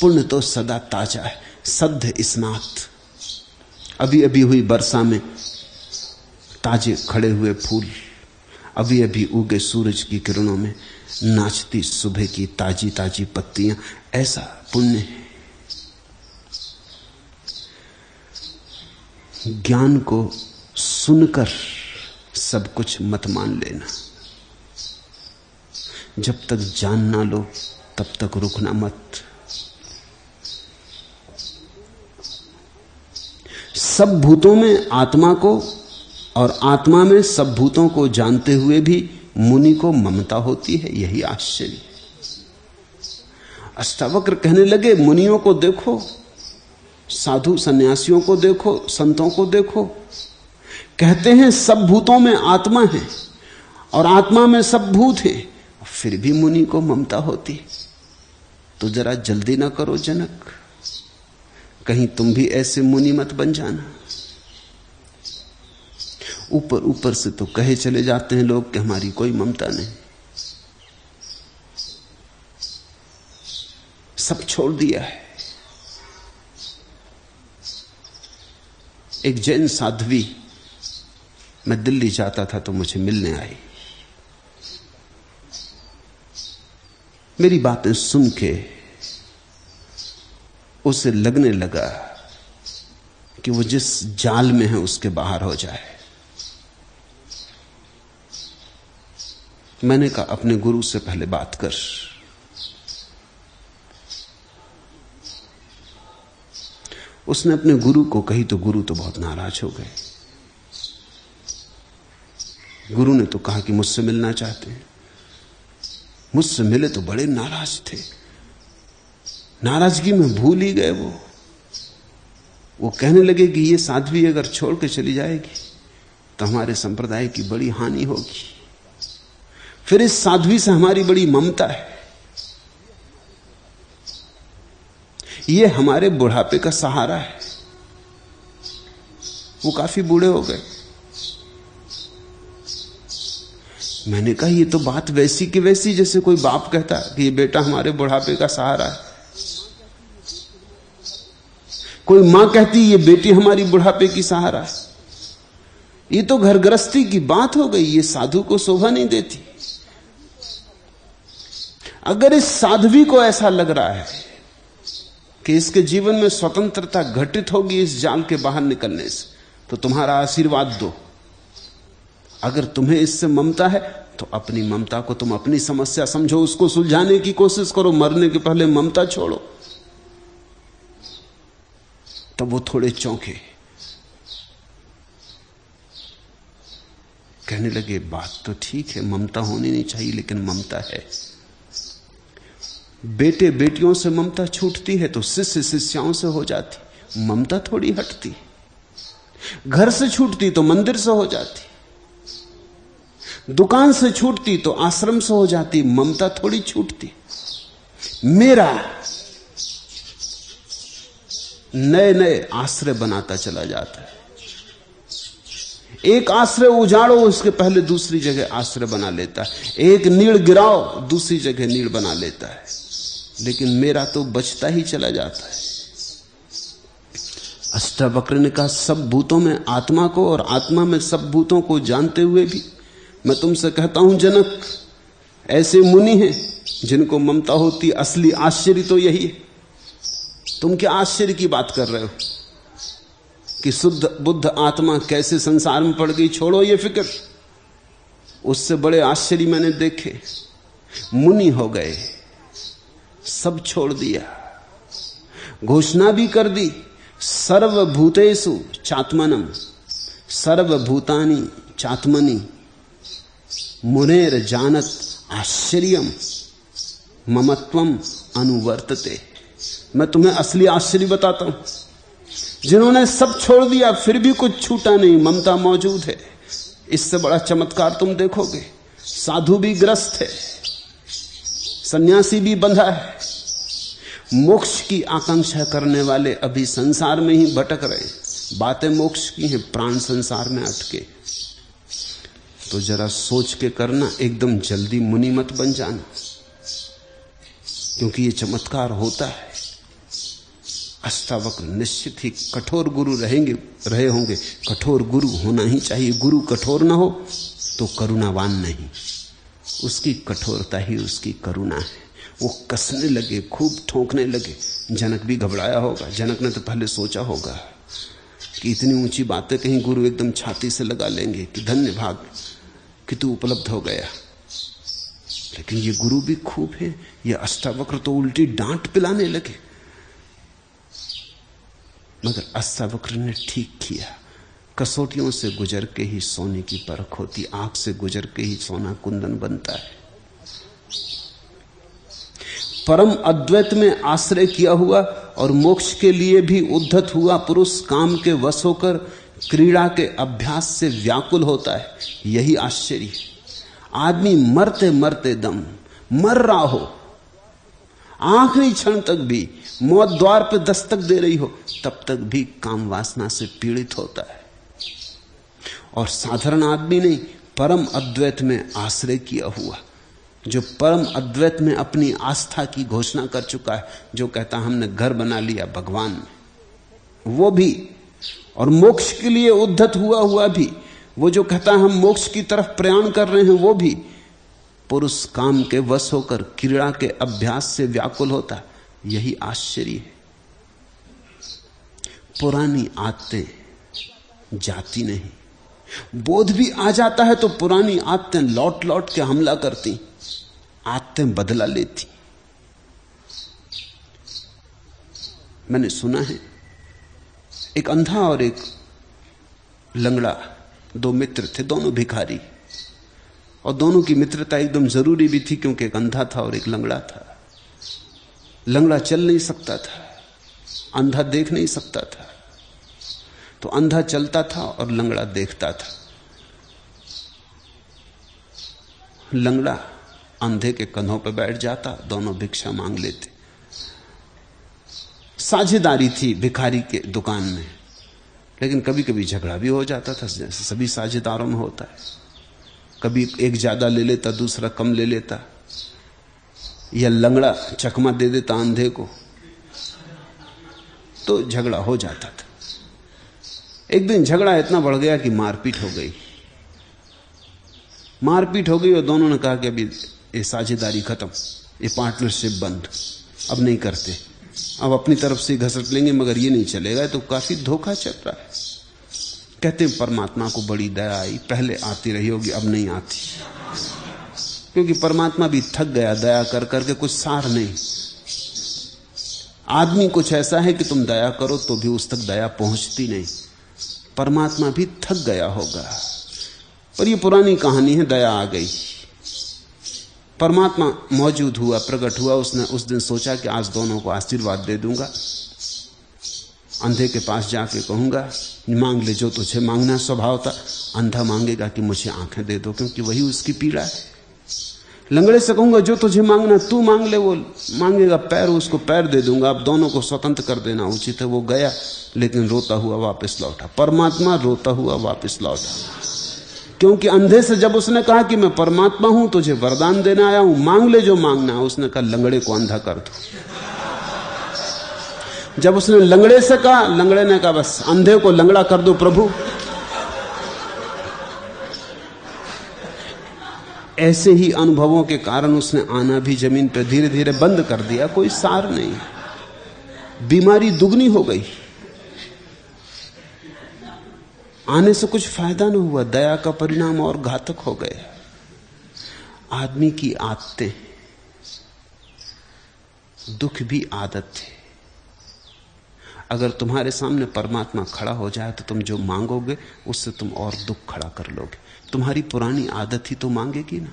पुण्य तो सदा ताजा है, सद्ध स्नात। अभी अभी हुई वर्षा में ताजे खड़े हुए फूल, अभी अभी उगे सूरज की किरणों में नाचती सुबह की ताजी ताजी पत्तियां, ऐसा पुण्य है। ज्ञान को सुनकर सब कुछ मत मान लेना। जब तक जान ना लो तब तक रुकना मत। सब भूतों में आत्मा को और आत्मा में सब भूतों को जानते हुए भी मुनि को ममता होती है, यही आश्चर्य। अष्टावक्र कहने लगे, मुनियों को देखो, साधु सन्यासियों को देखो, संतों को देखो, कहते हैं सब भूतों में आत्मा है और आत्मा में सब भूत हैं, फिर भी मुनि को ममता होती। तो जरा जल्दी ना करो जनक, कहीं तुम भी ऐसे मुनि मत बन जाना। ऊपर ऊपर से तो कहे चले जाते हैं लोग कि हमारी कोई ममता नहीं, सब छोड़ दिया है। एक जैन साध्वी, मैं दिल्ली जाता था तो मुझे मिलने आई। मेरी बातें सुन के उसे लगने लगा कि वो जिस जाल में है उसके बाहर हो जाए। मैंने कहा अपने गुरु से पहले बात कर। उसने अपने गुरु को कही तो गुरु तो बहुत नाराज हो गए। गुरु ने तो कहा कि मुझसे मिलना चाहते हैं। मुझसे मिले तो बड़े नाराज थे, नाराजगी में भूल ही गए वो वो कहने लगे कि ये साध्वी अगर छोड़ के चली जाएगी तो हमारे संप्रदाय की बड़ी हानि होगी। फिर इस साध्वी से हमारी बड़ी ममता है, ये हमारे बुढ़ापे का सहारा है। वो काफी बूढ़े हो गए। मैंने कहा ये तो बात वैसी की वैसी जैसे कोई बाप कहता कि ये बेटा हमारे बुढ़ापे का सहारा है। कोई मां कहती ये बेटी हमारी बुढ़ापे की सहारा है। ये तो घर गृहस्थी की बात हो गई, ये साधु को शोभा नहीं देती। अगर इस साध्वी को ऐसा लग रहा है कि इसके जीवन में स्वतंत्रता घटित होगी इस जाल के बाहर निकलने से, तो तुम्हारा आशीर्वाद दो। अगर तुम्हें इससे ममता है तो अपनी ममता को तुम अपनी समस्या समझो, उसको सुलझाने की कोशिश करो। मरने के पहले ममता छोड़ो। तब वो थोड़े चौंके, कहने लगे बात तो ठीक है, ममता होनी नहीं चाहिए, लेकिन ममता है। बेटे बेटियों से ममता छूटती है तो शिष्य शिष्याओं से हो जाती, ममता थोड़ी हटती। घर से छूटती तो मंदिर से हो जाती, दुकान से छूटती तो आश्रम से हो जाती, ममता थोड़ी छूटती। मेरा नए नए आश्रय बनाता चला जाता है। एक आश्रय उजाड़ो, उसके पहले दूसरी जगह आश्रय बना लेता है। एक नीड़ गिराओ, दूसरी जगह नीड़ बना लेता है। लेकिन मेरा तो बचता ही चला जाता है। अष्टावक्र ने कहा सब भूतों में आत्मा को और आत्मा में सब भूतों को जानते हुए भी मैं तुमसे कहता हूं जनक, ऐसे मुनि हैं जिनको ममता होती। असली आश्चर्य तो यही है। तुम क्या आश्चर्य की बात कर रहे हो कि शुद्ध बुद्ध आत्मा कैसे संसार में पड़ गई? छोड़ो ये फिक्र। उससे बड़े आश्चर्य मैंने देखे। मुनि हो गए, सब छोड़ दिया, घोषणा भी कर दी सर्वभूतेषु चात्मनम सर्वभूतानि चात्मनि मुनेर जानत आश्चर्यम ममत्वम अनुवर्तते। मैं तुम्हें असली आश्चर्य बताता हूं। जिन्होंने सब छोड़ दिया फिर भी कुछ छूटा नहीं, ममता मौजूद है। इससे बड़ा चमत्कार तुम देखोगे। साधु भी ग्रस्त है, सन्यासी भी बंधा है, मोक्ष की आकांक्षा करने वाले अभी संसार में ही भटक रहे। बातें मोक्ष की हैं, प्राण संसार में अटके। तो जरा सोच के करना, एकदम जल्दी मुनि मत बन जाना, क्योंकि ये चमत्कार होता है। अष्टावक्र निश्चित ही कठोर गुरु रहे होंगे। कठोर गुरु होना ही चाहिए। गुरु कठोर ना हो तो करुणावान नहीं। उसकी कठोरता ही उसकी करुणा है। वो कसने लगे, खूब ठोंकने लगे। जनक भी घबराया होगा। जनक ने तो पहले सोचा होगा कि इतनी ऊंची बातें कहीं गुरु एकदम छाती से लगा लेंगे कि धन्य भाग कि तू उपलब्ध हो गया। लेकिन ये गुरु भी खूब है। ये अष्टावक्र तो उल्टी डांट पिलाने लगे। मगर अष्टावक्र ने ठीक किया। कसौटियों से गुजर के ही सोने की परख होती, आंख से गुजर के ही सोना कुंदन बनता है। परम अद्वैत में आश्रय किया हुआ और मोक्ष के लिए भी उद्धत हुआ पुरुष काम के वश होकर क्रीड़ा के अभ्यास से व्याकुल होता है। यही आश्चर्य है। आदमी मरते मरते दम मर रहा हो, आखिरी क्षण तक भी मौत द्वार पे दस्तक दे रही हो, तब तक भी काम वासना से पीड़ित होता है। और साधारण आदमी नहीं, परम अद्वैत में आश्रय किया हुआ, जो परम अद्वैत में अपनी आस्था की घोषणा कर चुका है, जो कहता हमने घर बना लिया भगवान में, वो भी, और मोक्ष के लिए उद्धत हुआ भी, वो जो कहता हम मोक्ष की तरफ प्रयाण कर रहे हैं, वो भी पुरुष काम के वश होकर क्रीड़ा के अभ्यास से व्याकुल होता है। यही आश्चर्य है। पुरानी आदतें जाती नहीं। बोध भी आ जाता है तो पुरानी आदतें लौट लौट के हमला करती, आदतें बदला लेती। मैंने सुना है एक अंधा और एक लंगड़ा दो मित्र थे, दोनों भिखारी, और दोनों की मित्रता एकदम जरूरी भी थी, क्योंकि एक अंधा था और एक लंगड़ा था। लंगड़ा चल नहीं सकता था, अंधा देख नहीं सकता था, तो अंधा चलता था और लंगड़ा देखता था। लंगड़ा अंधे के कंधों पर बैठ जाता, दोनों भिक्षा मांग लेते। साझेदारी थी भिखारी के दुकान में, लेकिन कभी कभी झगड़ा भी हो जाता था, जैसे सभी साझेदारों में होता है। कभी एक ज्यादा ले लेता, दूसरा कम ले लेता, या लंगड़ा चकमा दे देता अंधे को, तो झगड़ा हो जाता था। एक दिन झगड़ा इतना बढ़ गया कि मारपीट हो गई। मारपीट हो गई और दोनों ने कहा कि अभी ये साझेदारी खत्म, ये पार्टनरशिप बंद, अब नहीं करते, अब अपनी तरफ से घसट लेंगे, मगर ये नहीं चलेगा, तो काफी धोखा चल रहा है। कहते हैं परमात्मा को बड़ी दया आई, पहले आती रही होगी, अब नहीं आती, क्योंकि परमात्मा भी थक गया दया कर करके, कुछ सार नहीं। आदमी कुछ ऐसा है कि तुम दया करो तो भी उस तक दया पहुंचती नहीं। परमात्मा भी थक गया होगा। पर ये पुरानी कहानी है, दया आ गई। परमात्मा मौजूद हुआ, प्रकट हुआ। उसने उस दिन सोचा कि आज दोनों को आशीर्वाद दे दूंगा। अंधे के पास जाके कहूंगा मांग ले जो तुझे मांगना। स्वभाव था अंधा मांगेगा कि मुझे आंखें दे दो, क्योंकि वही उसकी पीड़ा है। लंगड़े से कहूंगा जो तुझे मांगना तू मांग ले, वो मांगेगा पैर, उसको पैर दे दूंगा। अब दोनों को स्वतंत्र कर देना उचित है। वो गया, लेकिन रोता हुआ वापस लौटा। परमात्मा रोता हुआ वापस लौटा, क्योंकि अंधे से जब उसने कहा कि मैं परमात्मा हूं, तुझे वरदान देने आया हूं, मांग ले जो मांगना है, उसने कहा लंगड़े को अंधा कर दो। जब उसने लंगड़े से कहा, लंगड़े ने कहा बस अंधे को लंगड़ा कर दो प्रभु। ऐसे ही अनुभवों के कारण उसने आना भी जमीन पर धीरे धीरे बंद कर दिया। कोई सार नहीं, बीमारी दुगनी हो गई। आने से कुछ फायदा न हुआ, दया का परिणाम और घातक हो गए। आदमी की आदतें, दुख भी आदत है। अगर तुम्हारे सामने परमात्मा खड़ा हो जाए तो तुम जो मांगोगे उससे तुम और दुख खड़ा कर लोगे। तुम्हारी पुरानी आदत ही तो मांगेगी ना।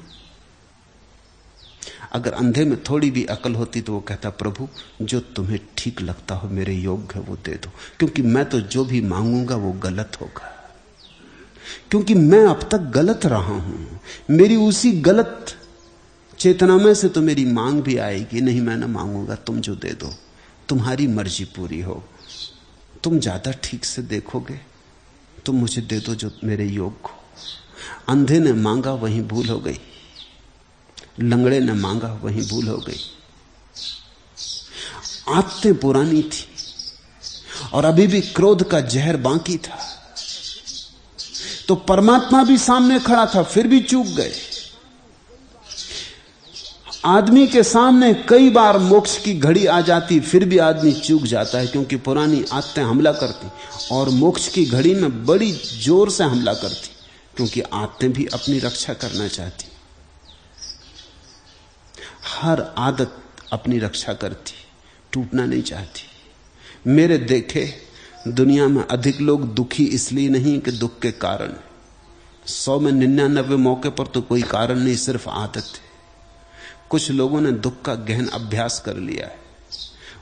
अगर अंधे में थोड़ी भी अकल होती तो वो कहता प्रभु जो तुम्हें ठीक लगता हो, मेरे योग्य है वो दे दो, क्योंकि मैं तो जो भी मांगूंगा वो गलत होगा, क्योंकि मैं अब तक गलत रहा हूं। मेरी उसी गलत चेतना में से तो मेरी मांग भी आएगी। नहीं, मैं ना मांगूंगा, तुम जो दे दो, तुम्हारी मर्जी पूरी हो, तुम ज्यादा ठीक से देखोगे, तुम मुझे दे दो जो मेरे योग्य हो। अंधे ने मांगा, वहीं भूल हो गई। लंगड़े ने मांगा, वहीं भूल हो गई। आदतें पुरानी थी और अभी भी क्रोध का जहर बाकी था। तो परमात्मा भी सामने खड़ा था, फिर भी चूक गए। आदमी के सामने कई बार मोक्ष की घड़ी आ जाती, फिर भी आदमी चूक जाता है, क्योंकि पुरानी आदतें हमला करती और मोक्ष की घड़ी में बड़ी जोर से हमला करती, क्योंकि आदतें भी अपनी रक्षा करना चाहती। हर आदत अपनी रक्षा करती, टूटना नहीं चाहती। मेरे देखे दुनिया में अधिक लोग दुखी इसलिए नहीं कि दुख के कारण, 100 में 99 मौके पर तो कोई कारण नहीं, सिर्फ आदत है। कुछ लोगों ने दुख का गहन अभ्यास कर लिया है।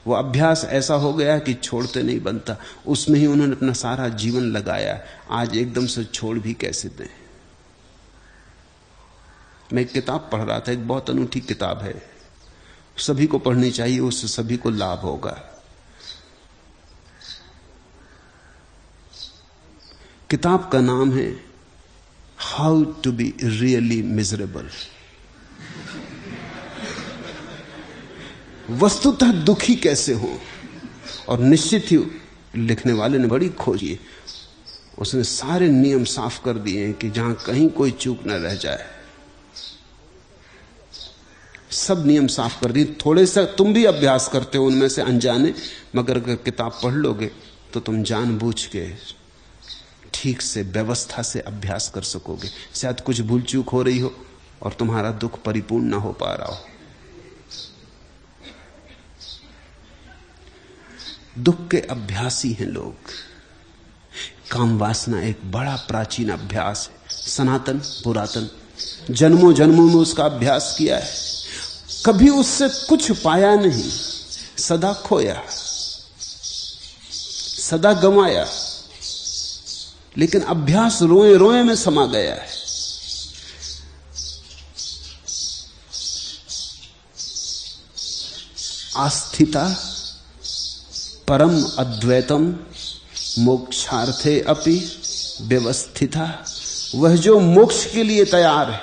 वो अभ्यास ऐसा हो गया कि छोड़ते नहीं बनता, उसमें ही उन्होंने अपना सारा जीवन लगाया। आज एकदम से छोड़ भी कैसे दें। मैं एक किताब पढ़ रहा था, एक बहुत अनूठी किताब है, सभी को पढ़नी चाहिए, उससे सभी को लाभ होगा। किताब का नाम है how to be really miserable. वस्तुतः दुखी कैसे हो। और निश्चित ही लिखने वाले ने बड़ी खोज की, उसने सारे नियम साफ कर दिए हैं कि जहां कहीं कोई चूक न रह जाए, सब नियम साफ कर दिए। थोड़े सा तुम भी अभ्यास करते हो उनमें से अनजाने, मगर अगर किताब पढ़ लोगे तो तुम जानबूझ के ठीक से व्यवस्था से अभ्यास कर सकोगे। शायद कुछ भूल चूक हो रही हो और तुम्हारा दुख परिपूर्ण ना हो पा रहा हो। दुख के अभ्यासी हैं लोग। काम वासना एक बड़ा प्राचीन अभ्यास है, सनातन पुरातन, जन्मों जन्मों में उसका अभ्यास किया है, कभी उससे कुछ पाया नहीं, सदा खोया, सदा गंवाया। लेकिन अभ्यास रोए रोए में समा गया है। आस्थिता परम अद्वैतम मोक्षार्थे अपि व्यवस्थिता, वह जो मोक्ष के लिए तैयार है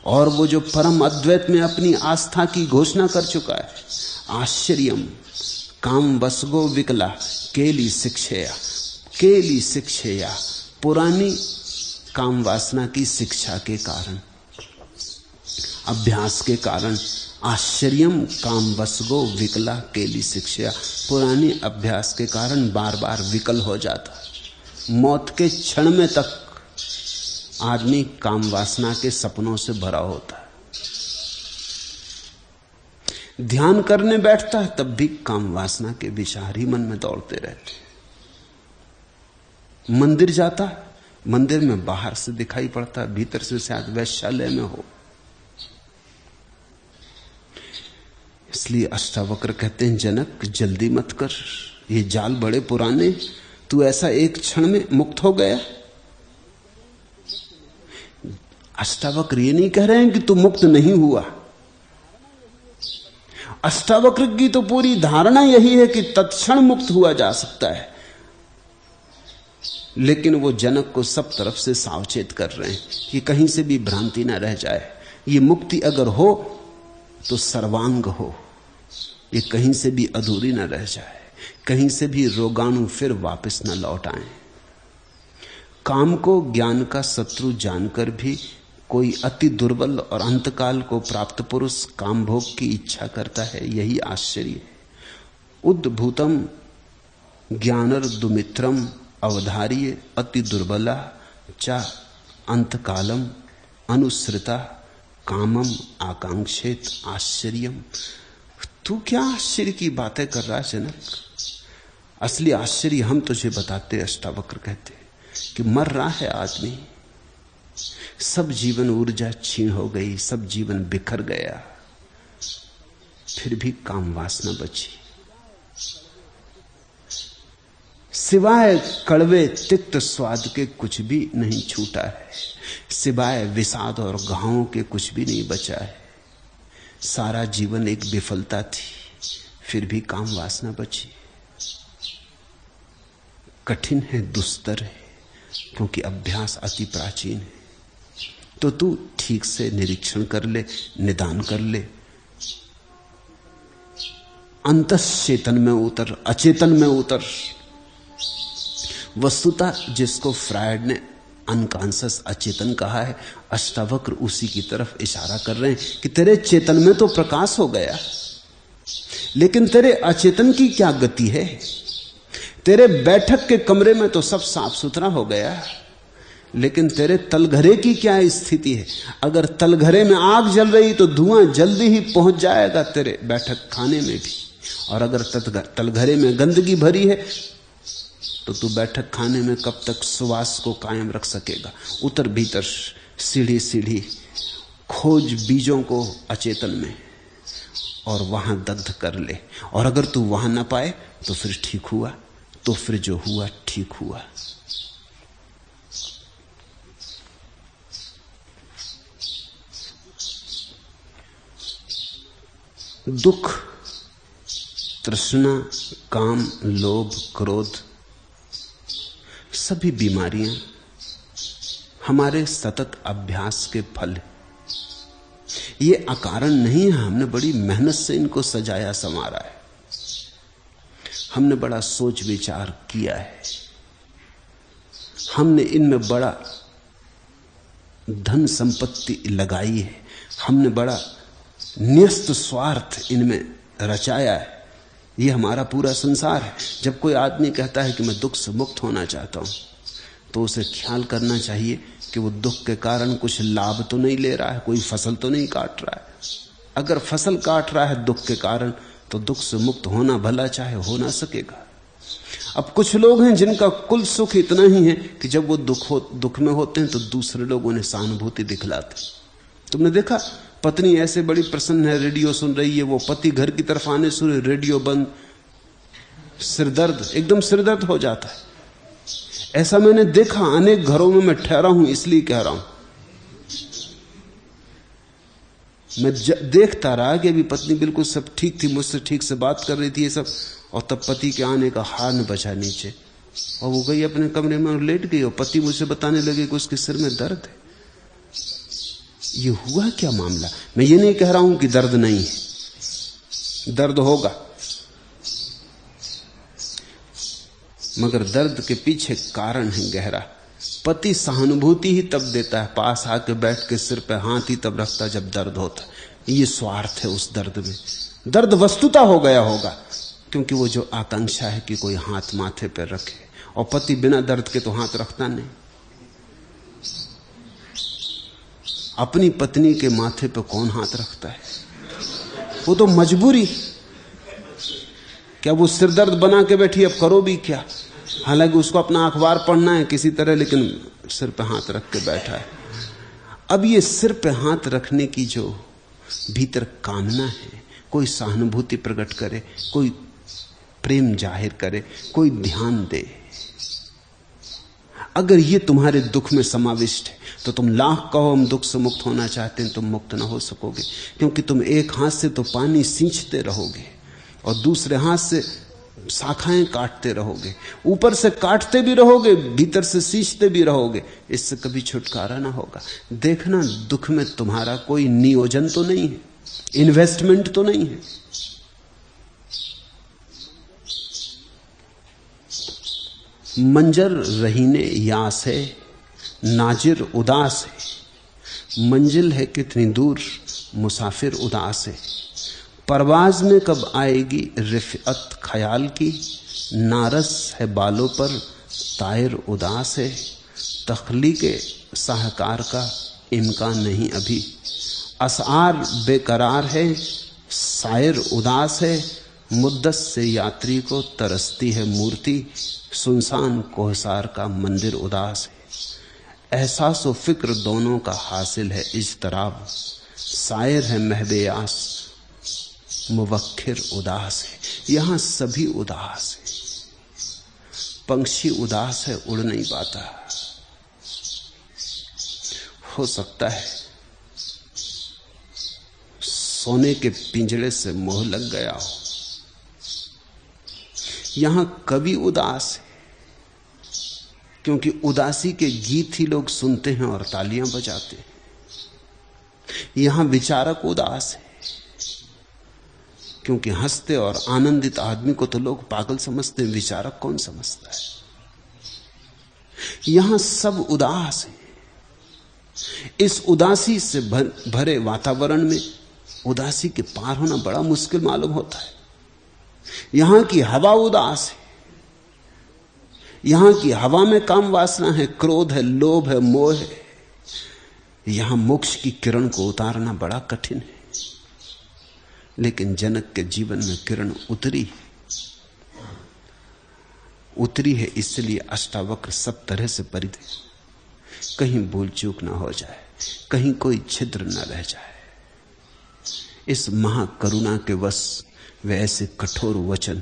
और वो जो परम अद्वैत में अपनी आस्था की घोषणा कर चुका है। आश्चर्यम काम वसगो विकला केली शिक्षया, केली शिक्षया, पुरानी काम वासना की शिक्षा के कारण, अभ्यास के कारण। आश्चर्यम काम वसगो विकला केली शिक्षया, पुरानी अभ्यास के कारण बार बार विकल हो जाता। मौत के क्षण में तक आदमी काम वासना के सपनों से भरा होता है। ध्यान करने बैठता है तब भी काम वासना के विचार ही मन में दौड़ते रहते। मंदिर जाता है, मंदिर में बाहर से दिखाई पड़ता है, भीतर से शायद वैश्यालय में हो। इसलिए अष्टावक्र कहते हैं, जनक जल्दी मत कर, ये जाल बड़े पुराने, तू ऐसा एक क्षण में मुक्त हो गया। अष्टावक्र ये नहीं कह रहे हैं कि तू मुक्त नहीं हुआ। अष्टावक्र की तो पूरी धारणा यही है कि तत्क्षण मुक्त हुआ जा सकता है, लेकिन वो जनक को सब तरफ से सावचेत कर रहे हैं कि कहीं से भी भ्रांति ना रह जाए। ये मुक्ति अगर हो तो सर्वांग हो, ये कहीं से भी अधूरी ना रह जाए, कहीं से भी रोगाणु फिर वापस न लौट आए। काम को ज्ञान का शत्रु जानकर भी कोई अति दुर्बल और अंतकाल को प्राप्त पुरुष काम भोग की इच्छा करता है, यही आश्चर्य है। उद्भूतम ज्ञानर्दुमित्रम अवधार्य अति दुर्बला चा अंतकालम अनुसृता कामम आकांक्षेत आश्चर्यम। तू क्या आश्चर्य की बातें कर रहा है जनक? असली आश्चर्य हम तुझे बताते। अष्टावक्र कहते कि मर रहा है आदमी, सब जीवन ऊर्जा छीन हो गई, सब जीवन बिखर गया, फिर भी काम वासना बची। सिवाय कड़वे तिक्त स्वाद के कुछ भी नहीं छूटा है, सिवाय विषाद और घावों के कुछ भी नहीं बचा है। सारा जीवन एक विफलता थी, फिर भी काम वासना बची। कठिन है, दुस्तर है, क्योंकि अभ्यास अति प्राचीन है। तो तू ठीक से निरीक्षण कर ले, निदान कर ले, अंतश्चेतन में उतर, अचेतन में उतर। वस्तुतः जिसको फ्रायड ने अनकॉन्शियस अचेतन कहा है, अष्टावक्र उसी की तरफ इशारा कर रहे हैं कि तेरे चेतन में तो प्रकाश हो गया, लेकिन तेरे अचेतन की क्या गति है? तेरे बैठक के कमरे में तो सब साफ सुथरा हो गया, लेकिन तेरे तलघरे की क्या स्थिति है? अगर तलघरे में आग जल रही तो धुआं जल्दी ही पहुंच जाएगा तेरे बैठक खाने में भी, और अगर तलघरे में गंदगी भरी है तो तू बैठक खाने में कब तक सुवास को कायम रख सकेगा? उतर भीतर, सीढ़ी सीढ़ी खोज बीजों को अचेतन में और वहां दग्ध कर ले। और अगर तू वहां ना पाए तो फिर ठीक हुआ, तो फिर जो हुआ ठीक हुआ। दुख, तृष्णा, काम, लोभ, क्रोध, सभी बीमारियां हमारे सतत अभ्यास के फल हैं। ये अकारण नहीं है, हमने बड़ी मेहनत से इनको सजाया संवारा है, हमने बड़ा सोच विचार किया है, हमने इनमें बड़ा धन संपत्ति लगाई है, हमने बड़ा न्यस्त स्वार्थ इनमें रचाया है। ये हमारा पूरा संसार है। जब कोई आदमी कहता है कि मैं दुख से मुक्त होना चाहता हूं, तो उसे ख्याल करना चाहिए कि वो दुख के कारण कुछ लाभ तो नहीं ले रहा है, कोई फसल तो नहीं काट रहा है। अगर फसल काट रहा है दुख के कारण, तो दुख से मुक्त होना भला चाहे हो ना सकेगा। अब कुछ लोग हैं जिनका कुल सुख इतना ही है कि जब वो दुख में होते हैं तो दूसरे लोग उन्हें सहानुभूति दिखलाते। तुमने देखा, पत्नी ऐसे बड़ी प्रसन्न है, रेडियो सुन रही है, वो पति घर की तरफ आने से रेडियो बंद, सिरदर्द, एकदम सिरदर्द हो जाता है। ऐसा मैंने देखा अनेक घरों में, मैं ठहरा हूं इसलिए कह रहा हूं। मैं देखता रहा कि अभी पत्नी बिल्कुल सब ठीक थी, मुझसे ठीक से बात कर रही थी ये सब, और तब पति के आने का हार्न बचा नीचे, और वो गई अपने कमरे में और लेट गई, और पति मुझसे बताने लगे कि उसके सिर में दर्द है। ये हुआ क्या मामला? मैं ये नहीं कह रहा हूं कि दर्द नहीं है, दर्द होगा, मगर दर्द के पीछे कारण है गहरा। पति सहानुभूति ही तब देता है, पास आके बैठ के सिर पे हाथ ही तब रखता जब दर्द होता। ये स्वार्थ है उस दर्द में। दर्द वस्तुता हो गया होगा, क्योंकि वो जो आकांक्षा है कि कोई हाथ माथे पर रखे, और पति बिना दर्द के तो हाथ रखता नहीं। अपनी पत्नी के माथे पे कौन हाथ रखता है? वो तो मजबूरी। क्या वो सिरदर्द बना के बैठी, अब करो भी क्या? हालांकि उसको अपना अखबार पढ़ना है किसी तरह, लेकिन सिर पे हाथ रख के बैठा है। अब ये सिर पे हाथ रखने की जो भीतर कामना है, कोई सहानुभूति प्रकट करे, कोई प्रेम जाहिर करे, कोई ध्यान दे, अगर ये तुम्हारे दुख में समाविष्ट है तो तुम लाख कहो हम दुख से मुक्त होना चाहते हैं, तुम मुक्त ना हो सकोगे, क्योंकि तुम एक हाथ से तो पानी सींचते रहोगे और दूसरे हाथ से शाखाएं काटते रहोगे, ऊपर से काटते भी रहोगे, भीतर से सींचते भी रहोगे, इससे कभी छुटकारा ना होगा। देखना, दुख में तुम्हारा कोई नियोजन तो नहीं है, इन्वेस्टमेंट तो नहीं है। मंजर रहीने यास है, नाजिर उदास है, मंजिल है कितनी दूर, मुसाफिर उदास है। परवाज में कब आएगी रिफ़अत ख्याल की, नारस है बालों पर तायर उदास है। तख्लीक़े साहकार का इम्कान नहीं अभी, असआर बेकरार है, शायर उदास है। मुद्दत से यात्री को तरसती है मूर्ति, सुनसान कोहसार का मंदिर उदास है। एहसास व फिक्र दोनों का हासिल है इज्तराब, शायर है महबेयास, मुवक्खिर उदास है। यहां सभी उदास है। पंछी उदास है, उड़ नहीं पाता। हो सकता है सोने के पिंजरे से मोह लग गया हो। यहां कवि उदास है, क्योंकि उदासी के गीत ही लोग सुनते हैं और तालियां बजाते हैं। यहां विचारक उदास है, क्योंकि हंसते और आनंदित आदमी को तो लोग पागल समझते हैं, विचारक कौन समझता है। यहां सब उदास है। इस उदासी से भरे वातावरण में उदासी के पार होना बड़ा मुश्किल मालूम होता है। यहां की हवा उदास है। यहां की हवा में काम वासना है, क्रोध है, लोभ है, मोह है। यहां मोक्ष की किरण को उतारना बड़ा कठिन है, लेकिन जनक के जीवन में किरण उतरी है, इसलिए अष्टावक्र सब तरह से परित है। कहीं भूल चूक ना हो जाए, कहीं कोई छिद्र न रह जाए। इस महाकरुणा के वश वे ऐसे कठोर वचन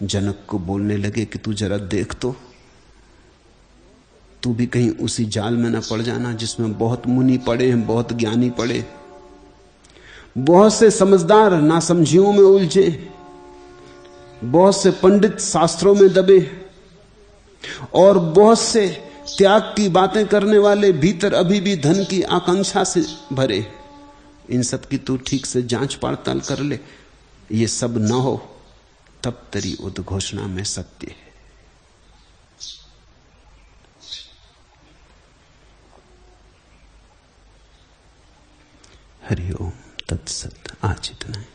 जनक को बोलने लगे कि तू जरा देख तो, तू भी कहीं उसी जाल में न पड़ जाना जिसमें बहुत मुनि पड़े हैं, बहुत ज्ञानी पड़े, बहुत से समझदार नासमझियों में उलझे, बहुत से पंडित शास्त्रों में दबे, और बहुत से त्याग की बातें करने वाले भीतर अभी भी धन की आकांक्षा से भरे। इन सब की तू ठीक से जांच पड़ताल कर ले। ये सब न हो तब तेरी उद्घोषणा में सत्य है। हरि ओम तत्सत। आज इतना है।